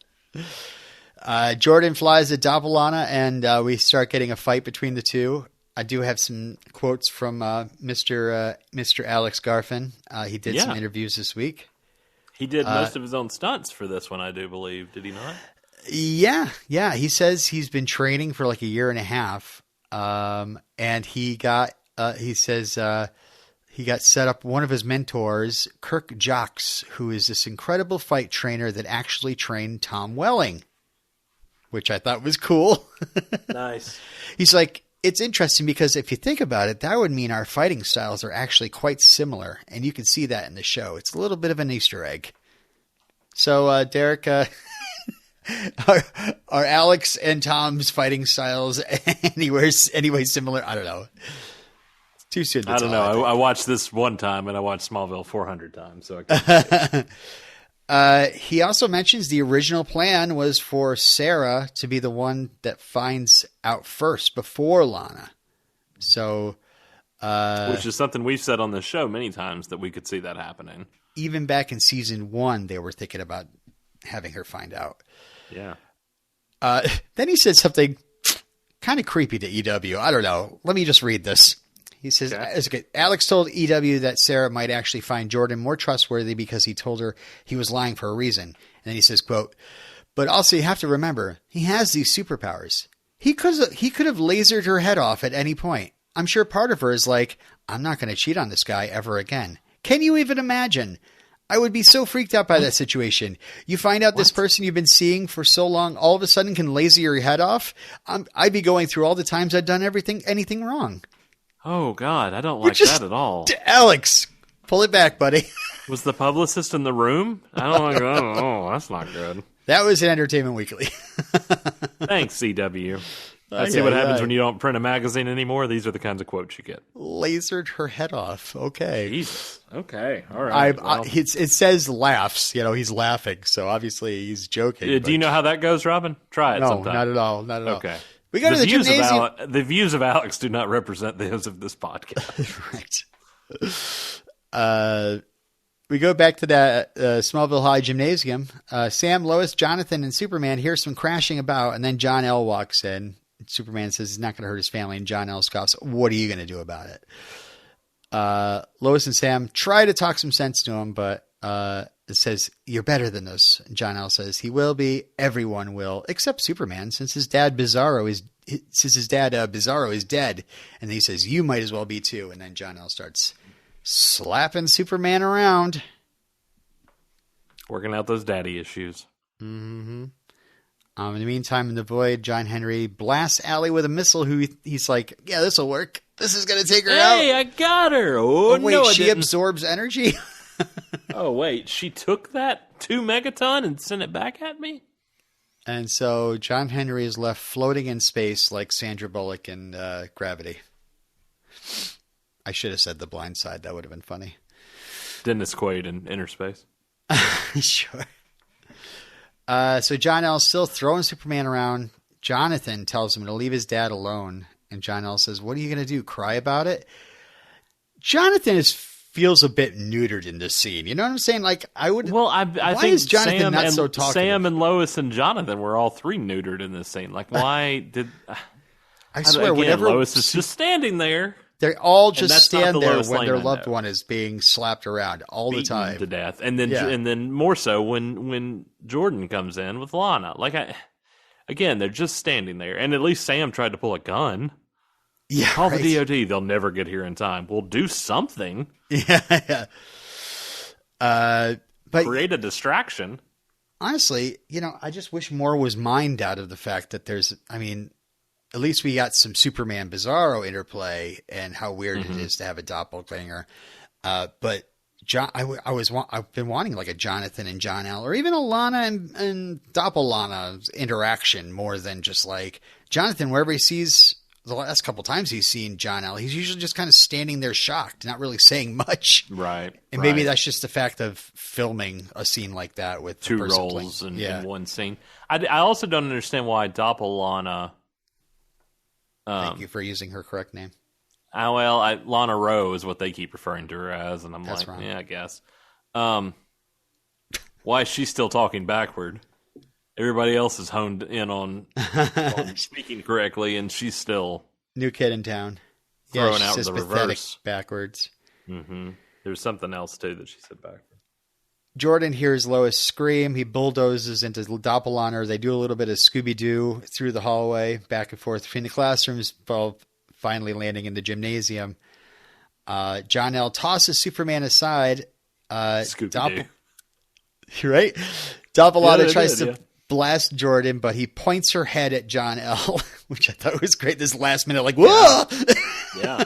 Jordan flies at Doppelana, and we start getting a fight between the two. I do have some quotes from Mr. Alex Garfin. He did some interviews this week. He did most of his own stunts for this one, I do believe. Did he not? Yeah. He says he's been training for like a year and a half. And he got set up one of his mentors, Kirk Jocks, who is this incredible fight trainer that actually trained Tom Welling, which I thought was cool. Nice. He's like, it's interesting because if you think about it, that would mean our fighting styles are actually quite similar. And you can see that in the show. It's a little bit of an Easter egg. So, Derek, are Alex and Tom's fighting styles anyway similar? I don't know. It's too soon to tell. I don't know. I watched this one time, and I watched Smallville 400 times. So I can't he also mentions the original plan was for Sarah to be the one that finds out first before Lana. So, which is something we've said on the show many times that we could see that happening. Even back in season 1, they were thinking about having her find out. Yeah. Then he said something kind of creepy to EW. I don't know. Let me just read this. He says, okay. Alex told EW that Sarah might actually find Jordan more trustworthy because he told her he was lying for a reason. And then he says, quote, but also you have to remember, he has these superpowers. He could have lasered her head off at any point. I'm sure part of her is like, I'm not going to cheat on this guy ever again. Can you even imagine? I would be so freaked out by that situation. You find out this person you've been seeing for so long all of a sudden can laser your head off. I'd be going through all the times I'd done anything wrong. Oh, God. I don't like that at all. Alex, pull it back, buddy. Was the publicist in the room? I don't like that. Oh, that's not good. That was in Entertainment Weekly. Thanks, CW. I see what happens when you don't print a magazine anymore. These are the kinds of quotes you get. Lasered her head off. Okay. Jesus. Okay. All right. It says laughs. He's laughing. So obviously he's joking. Do you know how that goes, Robin? Try it sometime. Not at all. Not at all. Okay. We go to the gymnasium. The views of Alex do not represent those of this podcast. Right. We go back to that Smallville High gymnasium. Sam, Lois, Jonathan, and Superman hear some crashing about, and then John L. walks in. Superman says he's not going to hurt his family, and John L. scoffs, what are you going to do about it? Lois and Sam try to talk some sense to him, but it says, you're better than this. And John L. says, he will be. Everyone will, except Superman, since his dad Bizarro is dead. And he says, you might as well be too. And then John L. starts slapping Superman around. Working out those daddy issues. Mm-hmm. In the meantime, in the void, John Henry blasts Ally with a missile. He's like, yeah, this will work. This is going to take her out. Hey, I got her. Oh, wait, no, she absorbs energy? Oh, wait, she took that 2 megaton and sent it back at me? And so John Henry is left floating in space like Sandra Bullock in Gravity. I should have said The Blind Side. That would have been funny. Dennis Quaid in Inner Space. Sure. So John L. still throwing Superman around. Jonathan tells him to leave his dad alone. And John L. says, what are you going to do? Cry about it? Jonathan feels a bit neutered in this scene. You know what I'm saying? Like, I would. Well, I why think is Jonathan Sam not and, so talkative? Sam and Lois and Jonathan were all three neutered in this scene. Like, why did. I swear, again, whenever Lois is just standing there. They all just stand there Lois when Lane their I loved know. one is being slapped around all the time to death, and then more so when Jordan comes in with Lana. Like they're just standing there, and at least Sam tried to pull a gun. Yeah, call the DOD. They'll never get here in time. We'll do something. Yeah. But create a distraction. Honestly, I just wish more was mined out of the fact that at least we got some Superman Bizarro interplay and how weird it is to have a doppelganger. But John, I've been wanting like a Jonathan and John L, or even a Lana and Doppel-Lana interaction more than just like Jonathan, wherever he sees the last couple times he's seen John L, he's usually just kind of standing there shocked, not really saying much. Right. And maybe that's just the fact of filming a scene like that with two roles in one scene. I also don't understand why Doppel-Lana. Thank you for using her correct name. Lana Rowe is what they keep referring to her as, and that's like, wrong. Yeah, I guess. Why is she still talking backward? Everybody else is honed in on speaking correctly, and she's still new kid in town, throwing out the reverse backwards. Mm-hmm. There's something else too that she said backwards. Jordan hears Lois scream. He bulldozes into Doppel-Lana. They do a little bit of Scooby-Doo through the hallway, back and forth between the classrooms, finally landing in the gymnasium. John L. tosses Superman aside. Scooby-Doo. Right? Doppel-Lana tries to blast Jordan, but he points her head at John L., which I thought was great. This last minute, like, whoa! Yeah.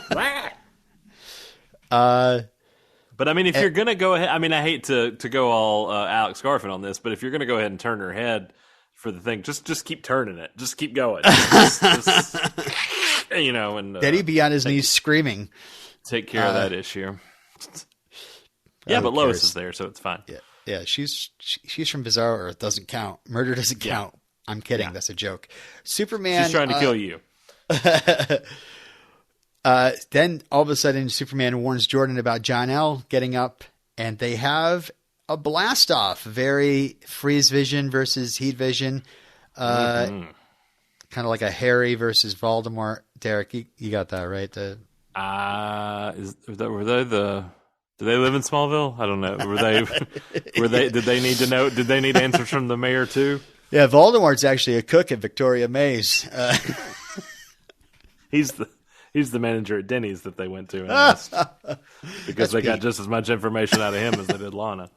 But I mean, if you're going to go ahead, I mean, I hate to go all Alex Garfin on this, but if you're going to go ahead and turn her head for the thing, just keep turning it. Just keep going. And then he'd be on his knees screaming. Take care of that issue. Yeah, but Lois is there, so it's fine. Yeah, she's from Bizarro Earth. Doesn't count. Murder doesn't count. I'm kidding. Yeah. That's a joke. Superman. She's trying to kill you. Then all of a sudden, Superman warns Jordan about John L. getting up, and they have a blast off. Very Freeze Vision versus Heat Vision. Kind of like a Harry versus Voldemort. Derek, you got that right? Were they the? Do they live in Smallville? I don't know. Did they need to know? Did they need answers from the mayor too? Yeah, Voldemort's actually a cook at Victoria Mays. He's the manager at Denny's that they went to and asked, because they got just as much information out of him as they did Lana.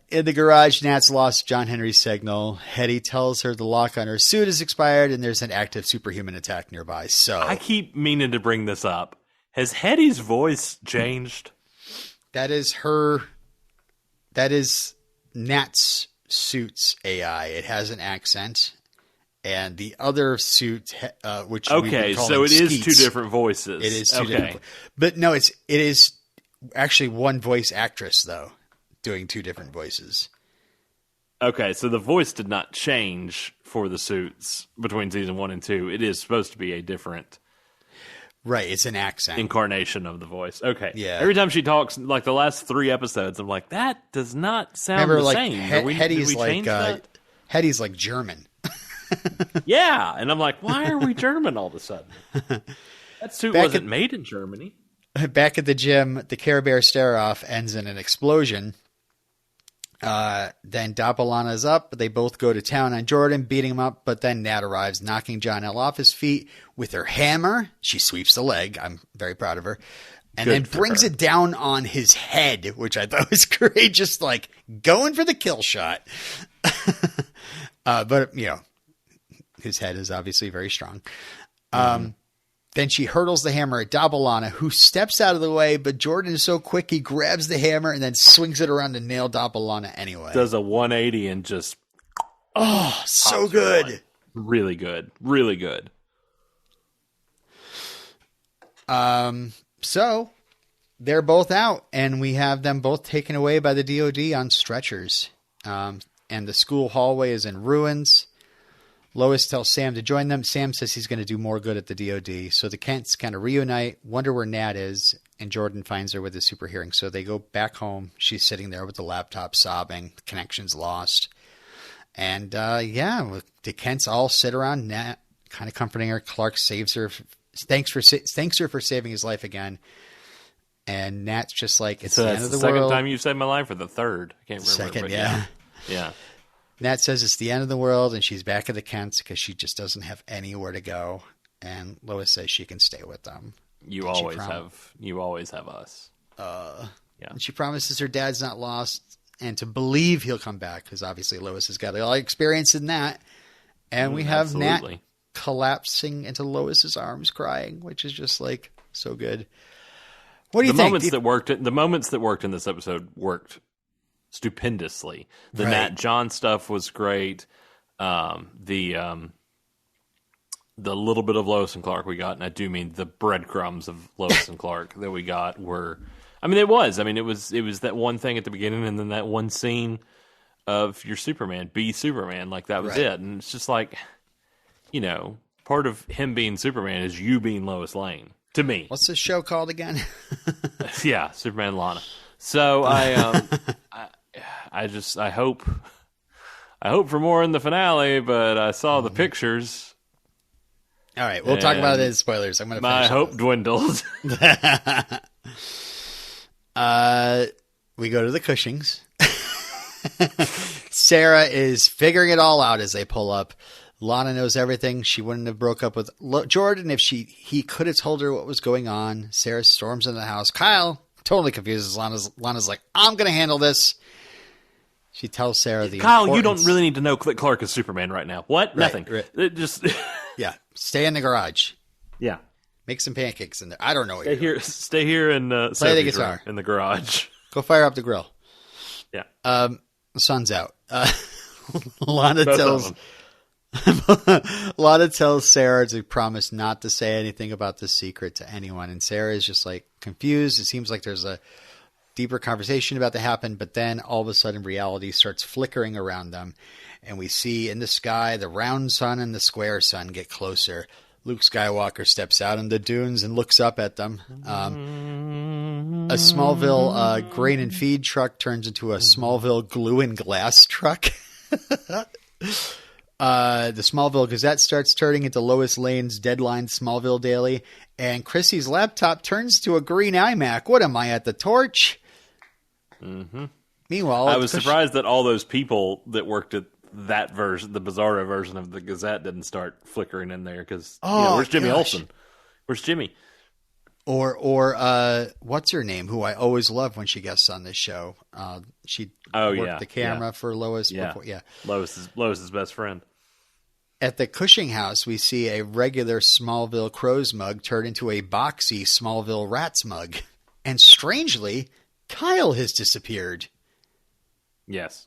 In the garage, Nat's lost John Henry's signal. Hetty tells her the lock on her suit is expired, and there's an active superhuman attack nearby. So I keep meaning to bring this up. Has Hetty's voice changed? That is Nat's suit's AI. It has an accent. And the other suit, which okay, so it is two different voices. It is two different, but no, it is actually one voice actress though, doing two different voices. Okay, so the voice did not change for the suits between season 1 and 2. It is supposed to be a different, right? It's an accent incarnation of the voice. Okay, yeah. Every time she talks, like the last 3 episodes, I'm like, that does not sound the same. Hetty's Hetty's like German. Yeah, and I'm like, why are we German all of a sudden? That suit wasn't made in Germany. Back at the gym, the Care Bear stare-off ends in an explosion. Then Doppel-Lana's up. They both go to town on Jordan, beating him up, but then Nat arrives, knocking John L. off his feet with her hammer. She sweeps the leg. I'm very proud of her. And then brings it down on his head, which I thought was great, just like going for the kill shot. But, his head is obviously very strong. Then she hurtles the hammer at Doppel-Lana, who steps out of the way, but Jordan is so quick he grabs the hammer and then swings it around to nail Doppel-Lana anyway. Does a 180 and just... Oh, so good. Really good. Really good. So they're both out, and we have them both taken away by the DOD on stretchers. And the school hallway is in ruins. Lois tells Sam to join them. Sam says he's going to do more good at the DOD. So the Kents kind of reunite, wonder where Nat is, and Jordan finds her with his super hearing. So they go back home. She's sitting there with the laptop sobbing. The connection's lost. And the Kents all sit around Nat, kind of comforting her. Clark saves her. Thanks her for saving his life again. And Nat's just like, it's the end of the world. Second time you've saved my life, or the third? I can't remember. Second, yeah. Yeah. Nat says it's the end of the world, and she's back at the Kents because she just doesn't have anywhere to go. And Lois says she can stay with them. You always have us. Yeah. And she promises her dad's not lost, and to believe he'll come back, because obviously Lois has got a lot of experience in that. And we have Nat collapsing into Lois's arms, crying, which is just like so good. What do you think? The moments that worked in this episode worked stupendously. The Nat John stuff was great. The little bit of Lois and Clark we got, and I do mean the breadcrumbs of Lois and Clark that we got were. It was that one thing at the beginning, and then that one scene of your Superman, be Superman, like that was it. And it's just like, part of him being Superman is you being Lois Lane. To me. What's this show called again? Yeah, Superman Lana. So I hope for more in the finale, but I saw the pictures. All right, we'll talk about it in spoilers. I'm going to. My hope dwindles. We go to the Cushings. Sarah is figuring it all out as they pull up. Lana knows everything. She wouldn't have broke up with Jordan if he could have told her what was going on. Sarah storms into the house. Kyle totally confuses Lana's like, I'm going to handle this. She tells Sarah Kyle, you don't really need to know that Clark is Superman right now. What? Nothing. Right. Just yeah. Stay in the garage. Yeah. Make some pancakes in there. I don't know what you're doing. Stay here and play the guitar in the garage. Go fire up the grill. Yeah. The sun's out. Lana tells Sarah to promise not to say anything about the secret to anyone. And Sarah is just like confused. It seems like there's a deeper conversation about to happen, but then all of a sudden reality starts flickering around them. And we see in the sky, the round sun and the square sun get closer. Luke Skywalker steps out in the dunes and looks up at them. A Smallville grain and feed truck turns into a Smallville glue and glass truck. The Smallville Gazette starts turning into Lois Lane's Deadline Smallville Daily, and Chrissy's laptop turns to a green iMac. What am I at the Torch? Mm-hmm. Meanwhile, I was surprised that all those people that worked at that version, the Bizarro version of the Gazette, didn't start flickering in there because where's Jimmy Olsen? Where's Jimmy? Or what's her name? Who I always love when she guests on this show. She worked the camera for Lois. Yeah, Lois's best friend. At the Cushing house, we see a regular Smallville Crows mug turn into a boxy Smallville Rats mug. And strangely, Kyle has disappeared. Yes.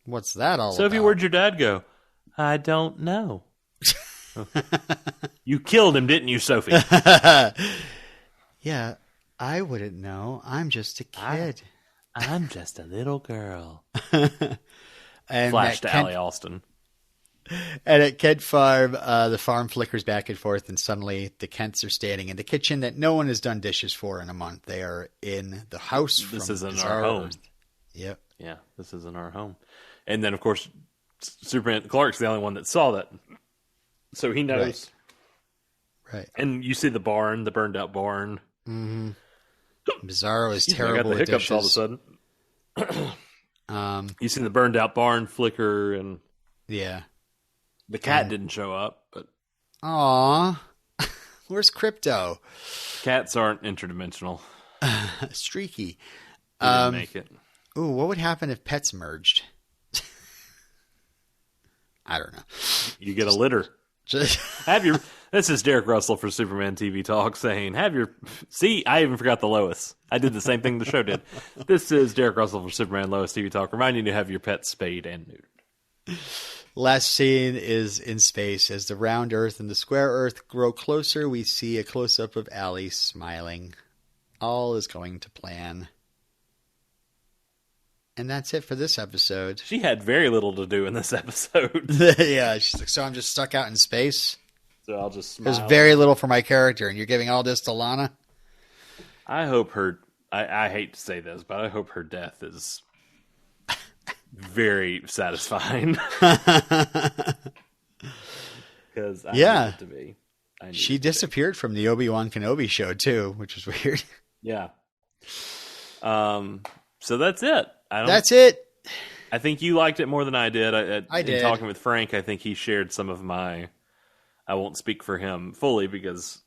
What's that all about? Sophie, where'd your dad go? I don't know. You killed him, didn't you, Sophie? Yeah, I wouldn't know. I'm just a kid. I'm just a little girl. And Flash to Ally Allston. And at Kent Farm, the farm flickers back and forth, and suddenly the Kents are standing in the kitchen that no one has done dishes for in a month. They are in the house. This isn't our home. Yep. Yeah, this isn't our home. And then, of course, Superman Clark's the only one that saw that. So he knows. Right. And you see the barn, the burned out barn. Mm-hmm. Bizarro is terrible. I got the hiccups all of a sudden. You see the burned out barn flicker, and yeah, the cat didn't show up. But aw, where's Crypto? Cats aren't interdimensional. Streaky. Didn't make it. Ooh, what would happen if pets merged? I don't know. You get a litter. This is Derek Russell for Superman TV Talk saying, see, I even forgot the Lois. I did the same thing the show did. This is Derek Russell for Superman Lois TV Talk, reminding you to have your pets spayed and neutered. Last scene is in space. As the round Earth and the square Earth grow closer, we see a close-up of Ally smiling. All is going to plan. And that's it for this episode. She had very little to do in this episode. Yeah, she's like, so I'm just stuck out in space? So I'll just smile. There's very little for my character, and you're giving all this to Lana? I hope her... I hate to say this, but I hope her death is very satisfying. Because I need it to be. She disappeared from the Obi-Wan Kenobi show, too, which was weird. Yeah. So that's it. That's it. I think you liked it more than I did. I did. In talking with Frank, I think he shared some of my... I won't speak for him fully because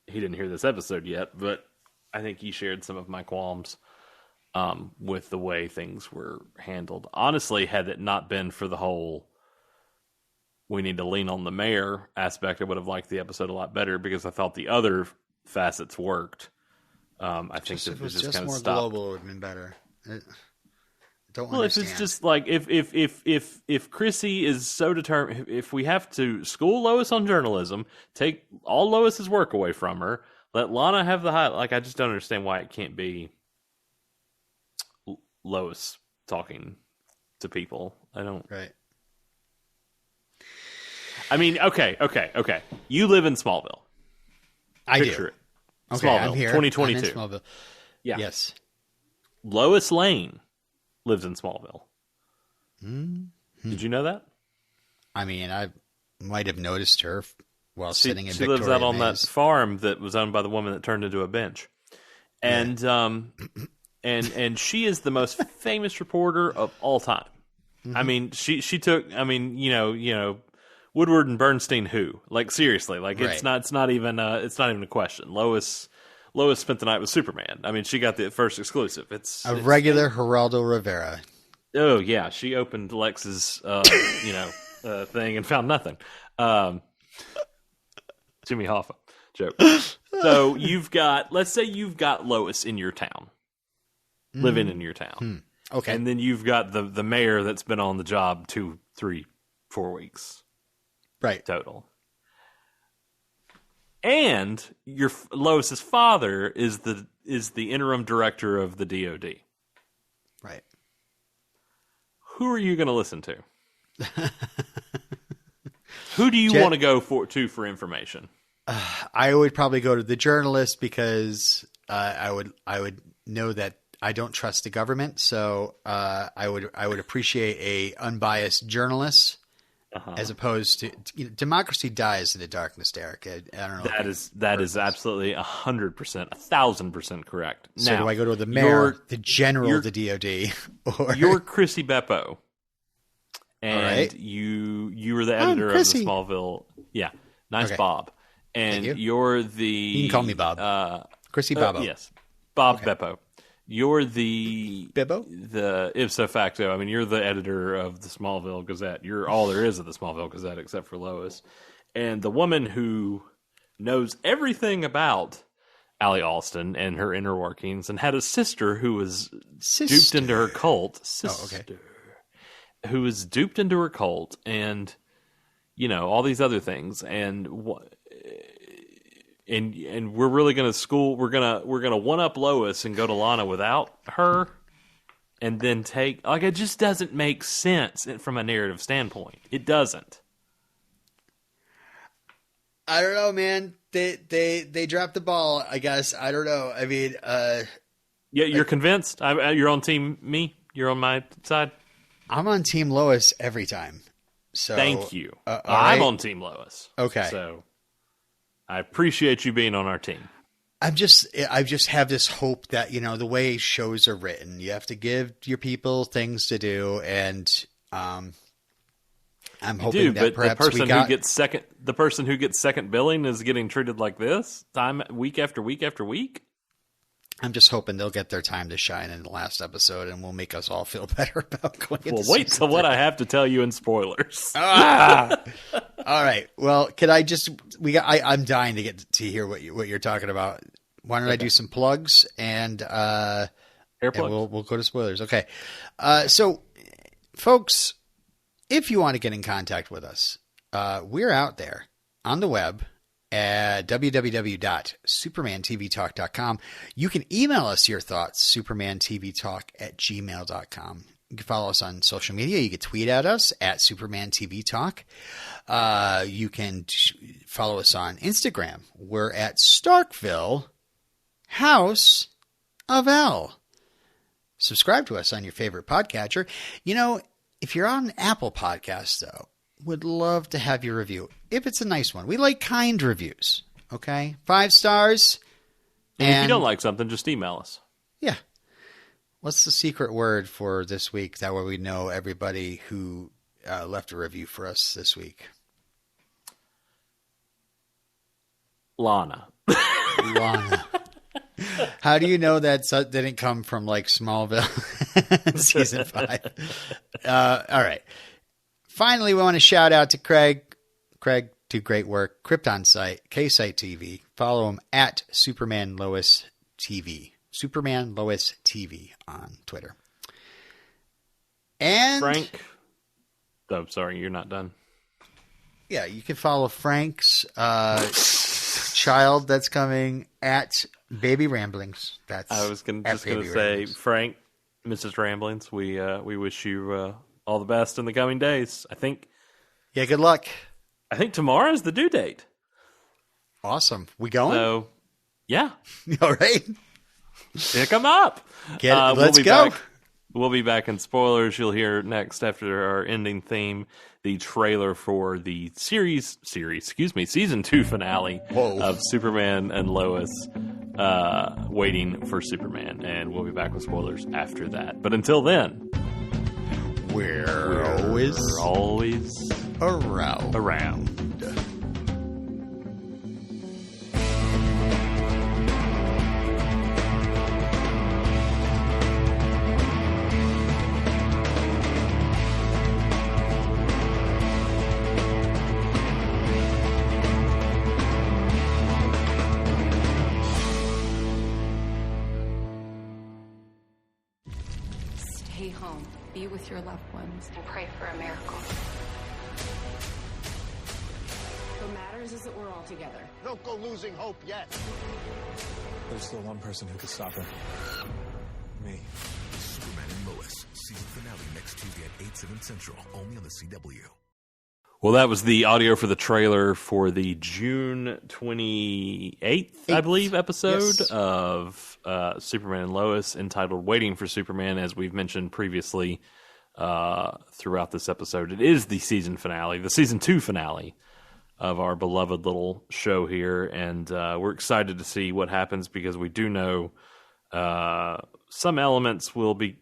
he didn't hear this episode yet, but I think he shared some of my qualms with the way things were handled. Honestly, had it not been for the whole we need to lean on the mayor aspect, I would have liked the episode a lot better because I thought the other facets worked. I think if it was just kind of more stopped. Global, it would have been better. Well, if it's just like if Chrissy is so determined, if we have to school Lois on journalism, take all Lois's work away from her, let Lana have the high. Like, I just don't understand why it can't be Lois talking to people. I don't. Right. I mean, okay. You live in Smallville. I Picture do. it. Okay, Smallville, I'm here. 2022. I'm in Smallville. Yeah. Yes. Lois Lane lives in Smallville. Mm-hmm. Did you know that? I mean, I might have noticed her while sitting in Victoria. She lives out on that farm that was owned by the woman that turned into a bench. And and she is the most famous reporter of all time. Mm-hmm. I mean, she took, I mean, you know, Woodward and Bernstein who? Like, seriously, like it's not even a question. Lois spent the night with Superman. I mean, she got the first exclusive. It's regular Geraldo Rivera. Oh yeah, she opened Lex's thing and found nothing. Jimmy Hoffa joke. So let's say you've got Lois in your town, living in your town. Okay, and then you've got the mayor that's been on the job 2, 3, 4 weeks, right? Total. And your Lois's father is the interim director of the DOD. Right. Who are you going to listen to? Who do you want to go for information? I would probably go to the journalist because I would know that I don't trust the government. So I would appreciate a unbiased journalist. As opposed to democracy dies in the darkness, Derek. I don't know. That is absolutely 100%, 1,000% correct. So now, do I go to the mayor, the general, the DOD, or you're Chrissy Beppo, and you were the editor of the Smallville. Yeah, nice, okay. Bob, and you're the. You can call me Bob. Chrissy Beppo. Yes, Bob Beppo. You're the ipso facto. I mean, you're the editor of the Smallville Gazette. You're all there is of the Smallville Gazette, except for Lois. And the woman who knows everything about Ally Allston and her inner workings, and had a sister who was duped into her cult. Who was duped into her cult, and all these other things, and we're really going to we're going to one up Lois and go to Lana without her, and then it just doesn't make sense from a narrative standpoint. It doesn't. I don't know, man. They dropped the ball, I guess. I don't know. I mean, yeah, you're convinced? You're on team me? You're on my side? I'm on team Lois every time. So thank you. I'm on team Lois. Okay. So I appreciate you being on our team. I just have this hope that, the way shows are written, you have to give your people things to do. And, I'm hoping that perhaps the person who gets second billing is getting treated like this week after week after week. I'm just hoping they'll get their time to shine in the last episode, and will make us all feel better about going into Well, wait till what I have to tell you in spoilers. All right. Well, can I just I'm dying to get to hear what you're talking about. Why don't I do some plugs and Air plugs. We'll go to spoilers. Okay. So folks, if you want to get in contact with us, we're out there on the web at www.supermantvtalk.com. You can email us your thoughts, supermantvtalk@gmail.com. You can follow us on social media. You can tweet at us at supermantvtalk. You can follow us on Instagram. We're at Starkville House of L. Subscribe to us on your favorite podcatcher. You know, if you're on Apple Podcasts, though, would love to have your review. If it's a nice one. We like kind reviews. Okay? 5 stars. And if you don't like something, just email us. Yeah. What's the secret word for this week? That way we know everybody who left a review for us this week. Lana. Lana. How do you know that didn't come from like Smallville season 5? All right. Finally, we want to shout out to Craig. Craig, do great work. Krypton Site, K-Site TV. Follow him at Superman Lois TV. Superman Lois TV on Twitter. And Frank. Oh, sorry, you're not done. Yeah, you can follow Frank's child that's coming at Baby Ramblings. That's I was just going to say, Frank, Mrs. Ramblings, we wish you all the best in the coming days. Yeah, good luck. I think tomorrow's the due date. Awesome. We going? So, yeah. All right. Pick them up. Let's go. We'll be back in spoilers. You'll hear next after our ending theme, the trailer for the season 2 finale of Superman and Lois, Waiting for Superman. And we'll be back with spoilers after that. But until then, we're always around. Stay home, be with your loved ones, and pray for a miracle. What matters is that we're all together. Don't go losing hope yet. There's still one person who could stop her. Me. Superman and Lois, season finale next Tuesday at 8/7 Central, only on the CW. Well, that was the audio for the trailer for the June 28th, I believe, episode of Superman and Lois, entitled Waiting for Superman, as we've mentioned previously throughout this episode. It is the season finale, the season 2 finale of our beloved little show here, and we're excited to see what happens because we do know some elements will be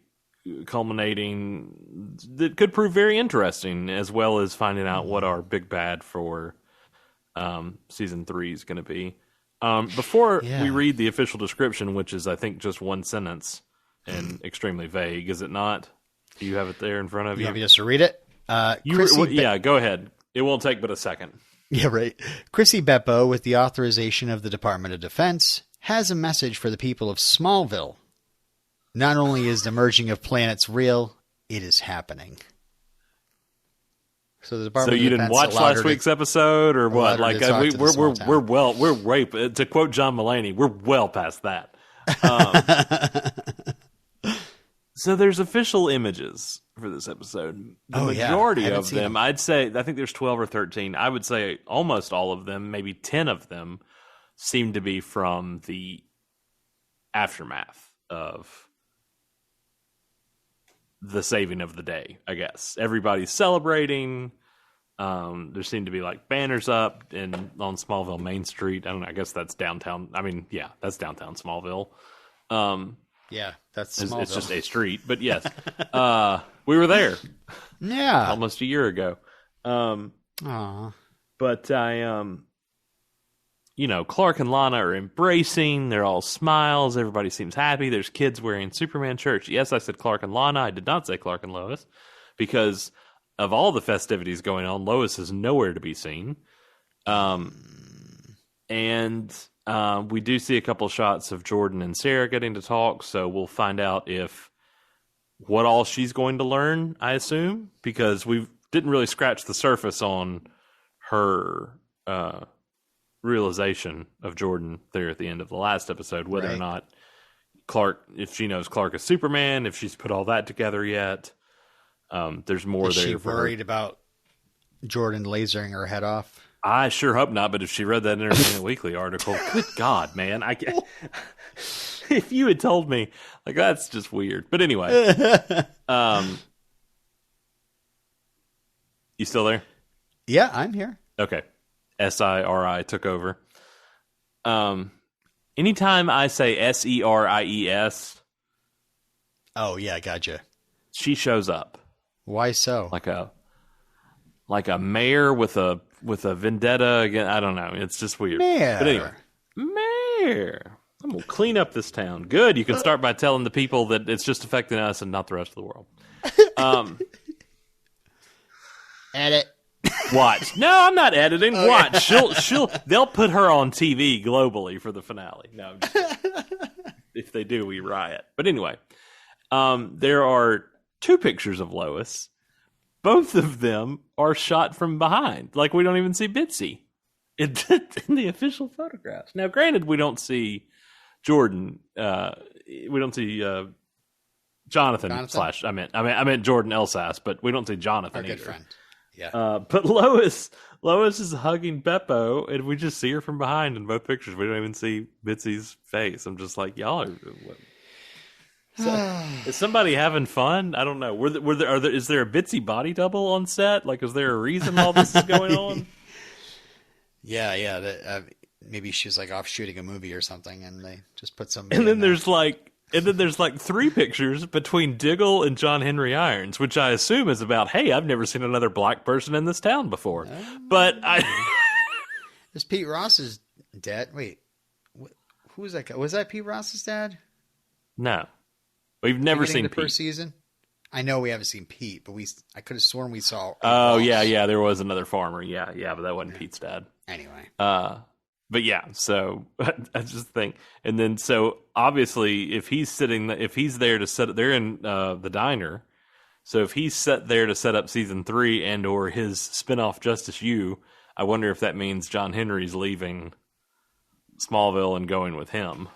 culminating that could prove very interesting, as well as finding out what our big bad for season 3 is going to be. Before we read the official description, which is, I think, just one sentence and extremely vague, is it not? Do you have it there in front of you? You want me just to read it? Go ahead. It won't take but a second. Yeah, right. Chrissy Beppo, with the authorization of the Department of Defense, has a message for the people of Smallville. Not only is the merging of planets real, it is happening. So the Department. So you didn't watch last week's episode, or what? Like we're way, to quote John Mulaney, we're well past that. So there's official images for this episode. The majority of them, I'd say, I think there's 12 or 13. I would say almost all of them, maybe 10 of them, seem to be from the aftermath of the saving of the day, I guess. Everybody's celebrating. There seem to be like banners up on Smallville Main Street. I don't know. I guess that's downtown. I mean, yeah, that's downtown Smallville. Yeah, that's Smallville. It's just a street, but yes, we were there. Yeah, almost a year ago. But Clark and Lana are embracing. They're all smiles. Everybody seems happy. There's kids wearing Superman shirts. Yes, I said Clark and Lana. I did not say Clark and Lois, because of all the festivities going on, Lois is nowhere to be seen. And we do see a couple shots of Jordan and Sarah getting to talk, so we'll find out what all she's going to learn, I assume, because we've didn't really scratch the surface on her realization of Jordan there at the end of the last episode, whether or not Clark, if she knows Clark is Superman, if she's put all that together yet. There's more there. Is she worried about Jordan lasering her head off? I sure hope not, but if she read that Entertainment Weekly article, good God, man. If you had told me, like, that's just weird. But anyway. You still there? Yeah, I'm here. Okay. SIRI took over. Anytime I say SERIES. Oh, yeah, gotcha. She shows up. Why so? Like a mayor with a vendetta again. I don't know. It's just weird. Mayor. But anyway, mayor. I'm gonna clean up this town. Good. You can start by telling the people that it's just affecting us and not the rest of the world. Edit. Watch. No, I'm not editing. Watch. They'll put her on TV globally for the finale. No, if they do, we riot. But anyway, there are 2 pictures of Lois. Both of them are shot from behind. Like, we don't even see Bitsy in the official photographs. Now, granted, we don't see Jordan. We don't see Jonathan. I meant Jordan Elsass, but we don't see Jonathan Our either. good friend. Yeah. But Lois is hugging Beppo, and we just see her from behind in both pictures. We don't even see Bitsy's face. I'm just like, y'all are. Is somebody having fun? I don't know. Is there a Bitsy body double on set? Like, is there a reason all this is going on? Yeah. Maybe she's like off shooting a movie or something, and they just put some. And then there's like 3 pictures between Diggle and John Henry Irons, which I assume is about, hey, I've never seen another black person in this town before. But Is Pete Ross's dad? Wait, who was that guy? Was that Pete Ross's dad? No. We've never seen the Pete. First season. I know we haven't seen Pete, but I could have sworn we saw. Oh yeah, there was another farmer. Yeah, but that wasn't Pete's dad. Anyway. But yeah, so I just think, and then so obviously if he's there to set, they're in the diner. So if he's there to set up season 3 and or his spinoff Justice U, I wonder if that means John Henry's leaving Smallville and going with him.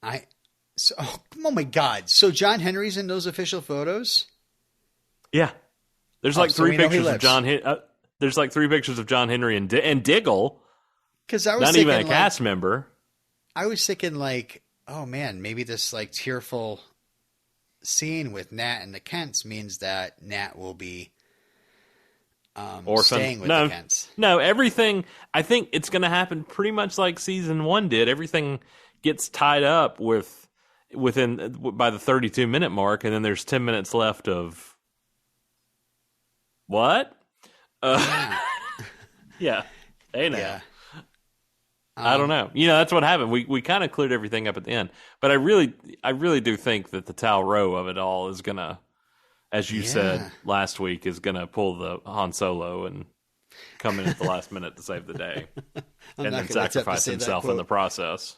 Oh my God! So John Henry's in those official photos? Yeah, there's like 3 pictures of John. There's like 3 pictures of John Henry and Diggle. Because I was not even a cast member. I was thinking like, oh man, maybe this like tearful scene with Nat and the Kents means that Nat will be staying with the Kents. No, everything. I think it's going to happen pretty much like season 1 did. Everything gets tied up by the 32-minute mark, and then there's 10 minutes left of what? Yeah. Hey now. Yeah. I don't know. That's what happened. We kind of cleared everything up at the end. But I really do think that the Tal Rowe of it all is going to, as you said last week, is going to pull the Han Solo and come in at the last minute to save the day. And then sacrifice himself in the process.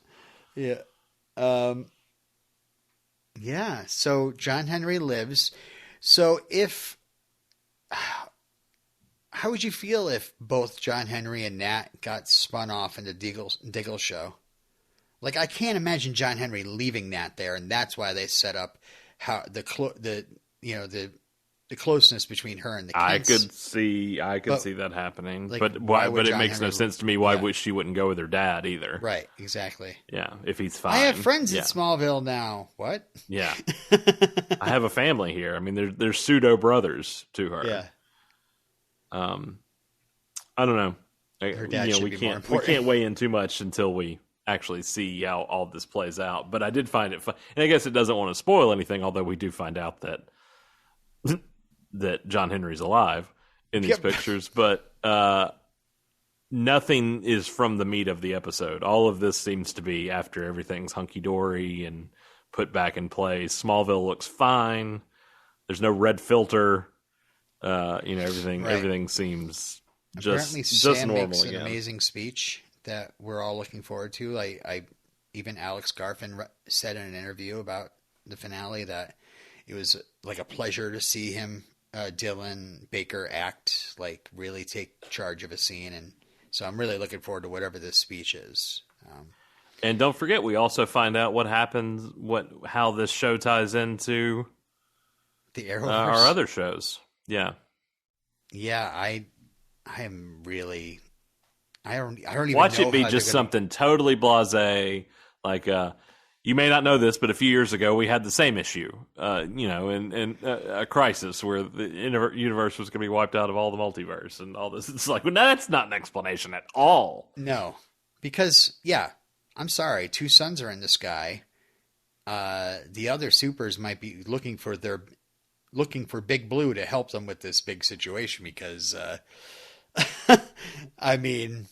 Yeah. Yeah. So John Henry lives. So how would you feel if both John Henry and Nat got spun off into Diggle's show? Like, I can't imagine John Henry leaving Nat there, and that's why they set up how the closeness between her and the Kents. I could see that happening. Like, but it makes no sense to me why she wouldn't go with her dad either. Right, exactly. Yeah, if he's fine. I have friends in Smallville now. What? Yeah. I have a family here. I mean, they're pseudo brothers to her. Yeah. I don't know. Her dad should be more important. We can't weigh in too much until we actually see how all this plays out. But I did find it fun. And I guess it doesn't want to spoil anything, although we do find out that John Henry's alive in these pictures. But nothing is from the meat of the episode. All of this seems to be after everything's hunky-dory and put back in place. Smallville looks fine. There's no red filter. Everything seems apparently just Sam normal makes again. An amazing speech that we're all looking forward to. Even Alex Garfin said in an interview about the finale that it was like a pleasure to see him, Dylan Baker, act, like really take charge of a scene. And so I'm really looking forward to whatever this speech is. And don't forget, we also find out what happens, how this show ties into the Arrowverse, our other shows. Yeah. Yeah, I am really. I don't even watch know it be just something totally blasé. Like, you may not know this, but a few years ago we had the same issue. In a crisis where the universe was going to be wiped out of all the multiverse and all this. It's like, well, no, that's not an explanation at all. No, because I'm sorry, two suns are in the sky. The other supers might be looking for Big Blue to help them with this big situation because, I mean,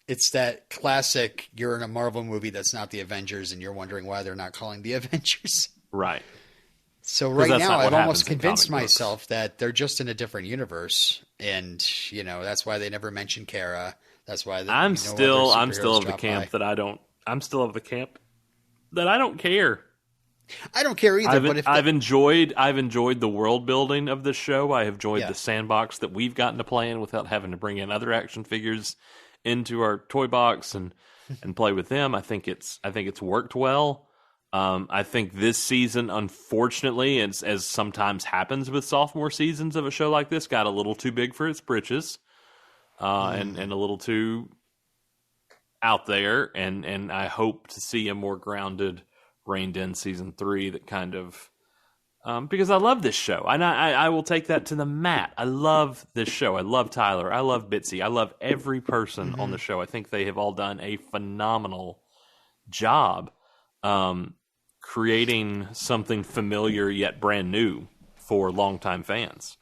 it's that classic, you're in a Marvel movie that's not the Avengers and you're wondering why they're not calling the Avengers. Right. So right now I've almost convinced myself that they're just in a different universe. And, that's why they never mention Kara. That's why I'm still of the camp that I don't care. I don't care either. I've enjoyed the world building of this show. I have enjoyed the sandbox that we've gotten to play in without having to bring in other action figures into our toy box and play with them. I think it's worked well. I think this season, unfortunately, as sometimes happens with sophomore seasons of a show like this, got a little too big for its britches, and a little too out there. And I hope to see a more grounded, reined in season 3 that kind of because I love this show, and I will take that to the mat. I love this show. I love Tyler. I love Bitsy. I love every person on the show. I think they have all done a phenomenal job creating something familiar yet brand new for longtime fans.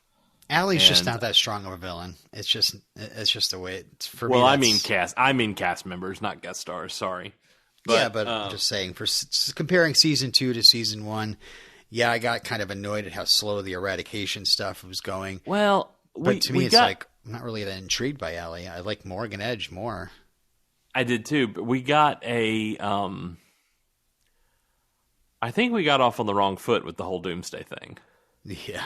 Allie's just not that strong of a villain. It's just the way it's for me. Well, I mean cast members, not guest stars. Sorry. But I'm just saying, for comparing season 2 to season 1, I got kind of annoyed at how slow the eradication stuff was going. Well, to me, it's like I'm not really that intrigued by Ally. I like Morgan Edge more. I did too, but we got I think we got off on the wrong foot with the whole Doomsday thing. Yeah.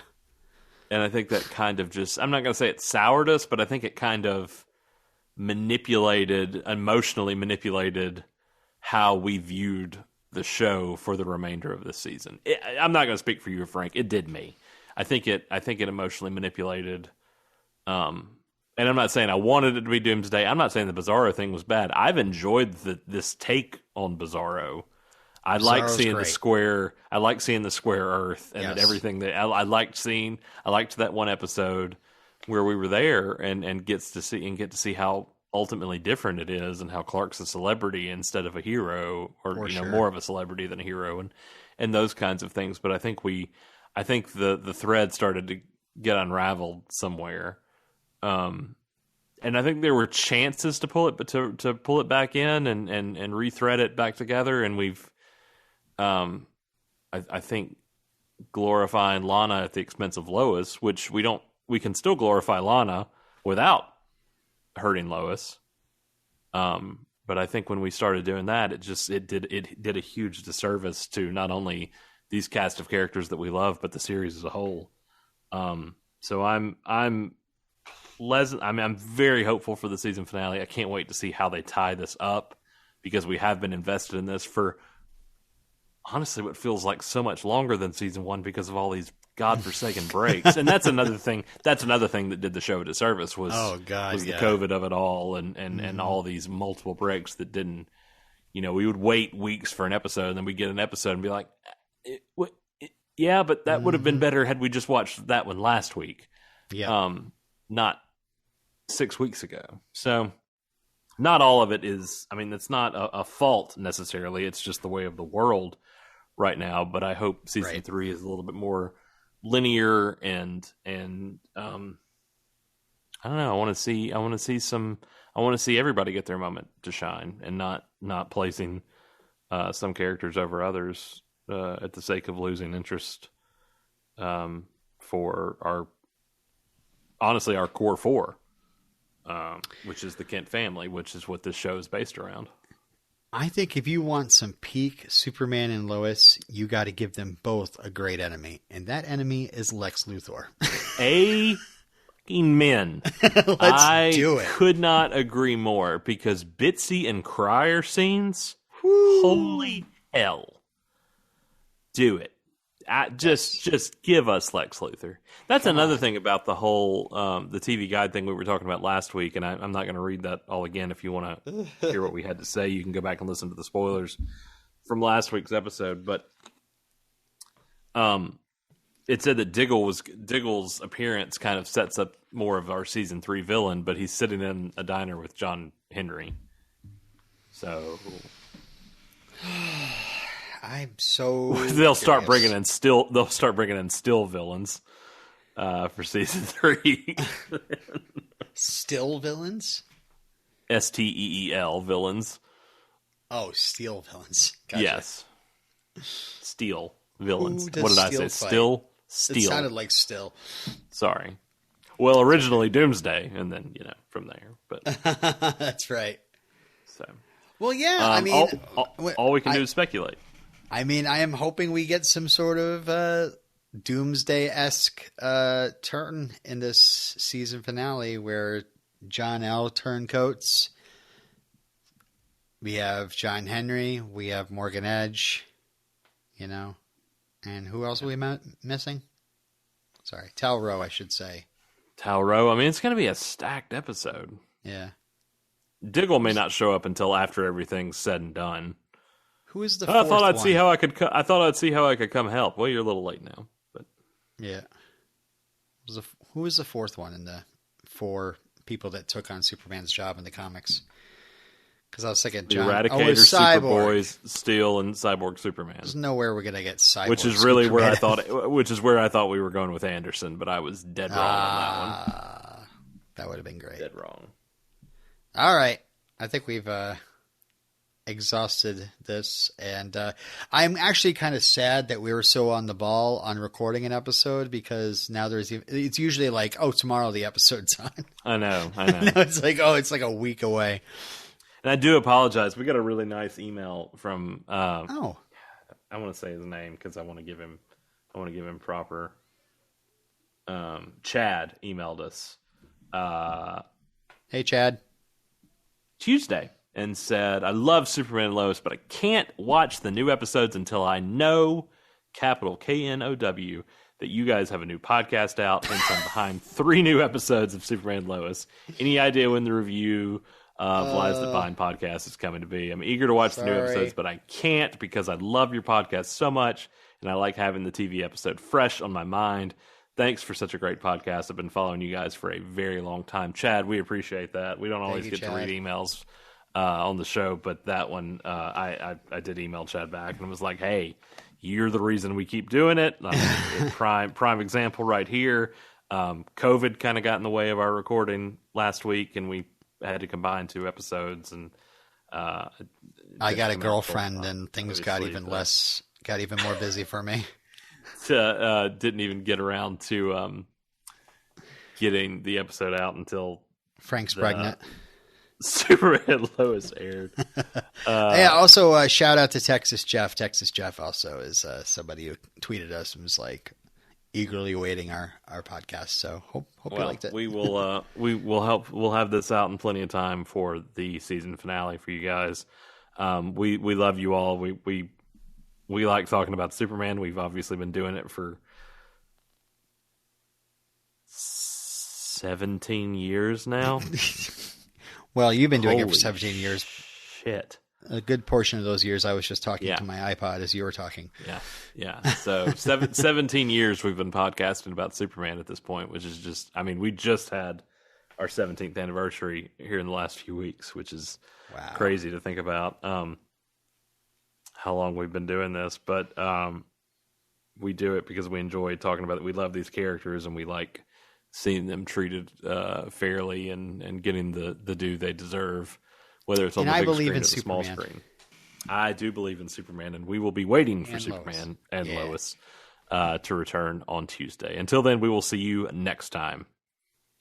And I think that kind of I'm not going to say it soured us, but I think it kind of emotionally manipulated how we viewed the show for the remainder of this season. I'm not going to speak for you, Frank. It did me. I think it emotionally manipulated. And I'm not saying I wanted it to be Doomsday. I'm not saying the Bizarro thing was bad. I've enjoyed this take on Bizarro. I like seeing great. I like seeing the square Earth and everything that I liked seeing. I liked that one episode where we were there and get to see how ultimately different it is, and how Clark's a celebrity instead of a hero, or more of a celebrity than a hero, and those kinds of things. But I think the thread started to get unraveled somewhere, and I think there were chances to pull it, but to pull it back in and rethread it back together, and we've, I think, glorifying Lana at the expense of Lois, which we can still glorify Lana without hurting Lois, but I think when we started doing that, it did a huge disservice to not only these cast of characters that we love, but the series as a whole. So I'm pleasant. I mean, I'm very hopeful for the season finale. I can't wait to see how they tie this up, because we have been invested in this for honestly what feels like so much longer than season 1 because of all these godforsaken breaks. And that's another thing that did the show a disservice was the COVID of it all, and all these multiple breaks that didn't, we would wait weeks for an episode, and then we'd get an episode and be like, but that would have been better had we just watched that one last week. Not 6 weeks ago. So not all of it is, it's not a fault necessarily. It's just the way of the world right now. But I hope season 3 is a little bit more linear and I don't know. I want to see everybody get their moment to shine, and not placing some characters over others at the sake of losing interest for our core 4, which is the Kent family, which is what this show is based around. I think if you want some peak Superman and Lois, you got to give them both a great enemy. And that enemy is Lex Luthor. Amen. Let's do it. I could not agree more, because Bitsy and Crier scenes, holy hell. Do it. Just give us Lex Luthor. That's another thing about the whole the TV Guide thing we were talking about last week, and I'm not going to read that all again. If you want to hear what we had to say, you can go back and listen to the spoilers from last week's episode. But it said that Diggle's appearance kind of sets up more of our season 3 villain, but he's sitting in a diner with John Henry. So I'm so they'll start bringing in still villains for season 3. Still villains? Steel villains. Oh, steel villains. Gotcha. Yes. Steel villains. Who does What did I say? Steel Steel. It sounded like still. Sorry. Well, originally Doomsday, and then, from there. But that's right. So. Well, yeah, I mean... all we can do is speculate. I mean, I am hoping we get some sort of Doomsday-esque turn in this season finale where John L. turncoats. We have John Henry. We have Morgan Edge. And who else are we missing? Sorry, Tal Rowe, I should say. Tal Rowe. I mean, it's going to be a stacked episode. Yeah. Diggle may not show up until after everything's said and done. Who is the fourth one? I thought I'd see how I could come help. Well, you're a little late now, but yeah. Who was the fourth one in the 4 people that took on Superman's job in the comics? Because I was thinking the John Eradicator, Superboy, Steel, and Cyborg Superman. There's nowhere we're gonna get Cyborg, which is really Superman. where I thought we were going with Anderson, but I was dead wrong on that one. That would have been great. Dead wrong. All right, I think we've exhausted this, and I'm actually kind of sad that we were so on the ball on recording an episode, because now it's usually like, oh, tomorrow the episode's on. I know. Now it's like a week away. And I do apologize. We got a really nice email from. I want to say his name because I want to give him proper. Chad emailed us. Hey, Chad. Tuesday, and said, "I love Superman and Lois, but I can't watch the new episodes until I know, capital KNOW, that you guys have a new podcast out, hence I'm behind 3 new episodes of Superman and Lois. Any idea when the review of Lies That Bind podcast is coming to be? I'm eager to watch the new episodes, but I can't because I love your podcast so much, and I like having the TV episode fresh on my mind. Thanks for such a great podcast. I've been following you guys for a very long time." Chad, we appreciate that. We don't always get to read emails on the show, but that one, I did email Chad back and was like, hey, you're the reason we keep doing it. Prime example right here. COVID kind of got in the way of our recording last week, and we had to combine 2 episodes. And I got a girlfriend, and things got even more busy for me. Didn't even get around to getting the episode out until Frank's pregnant. Superman Lois aired. Yeah. Also, shout out to Texas Jeff. Texas Jeff also is somebody who tweeted us and was like eagerly awaiting our podcast. So hope you liked it. We will we'll have this out in plenty of time for the season finale for you guys. We love you all. We like talking about Superman. We've obviously been doing it for 17 years now. Well, you've been doing it for 17 years. Shit. A good portion of those years I was just talking to my iPod as you were talking. Yeah. So 17 years we've been podcasting about Superman at this point, which is just, I mean, we just had our 17th anniversary here in the last few weeks, which is crazy to think about how long we've been doing this. But we do it because we enjoy talking about it. We love these characters, and we like seeing them treated fairly and getting the due they deserve, whether it's on the big screen or the small screen. I do believe in Superman, and we will be waiting for Superman and Lois to return on Tuesday. Until then, we will see you next time.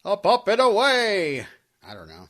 Up, and away! I don't know.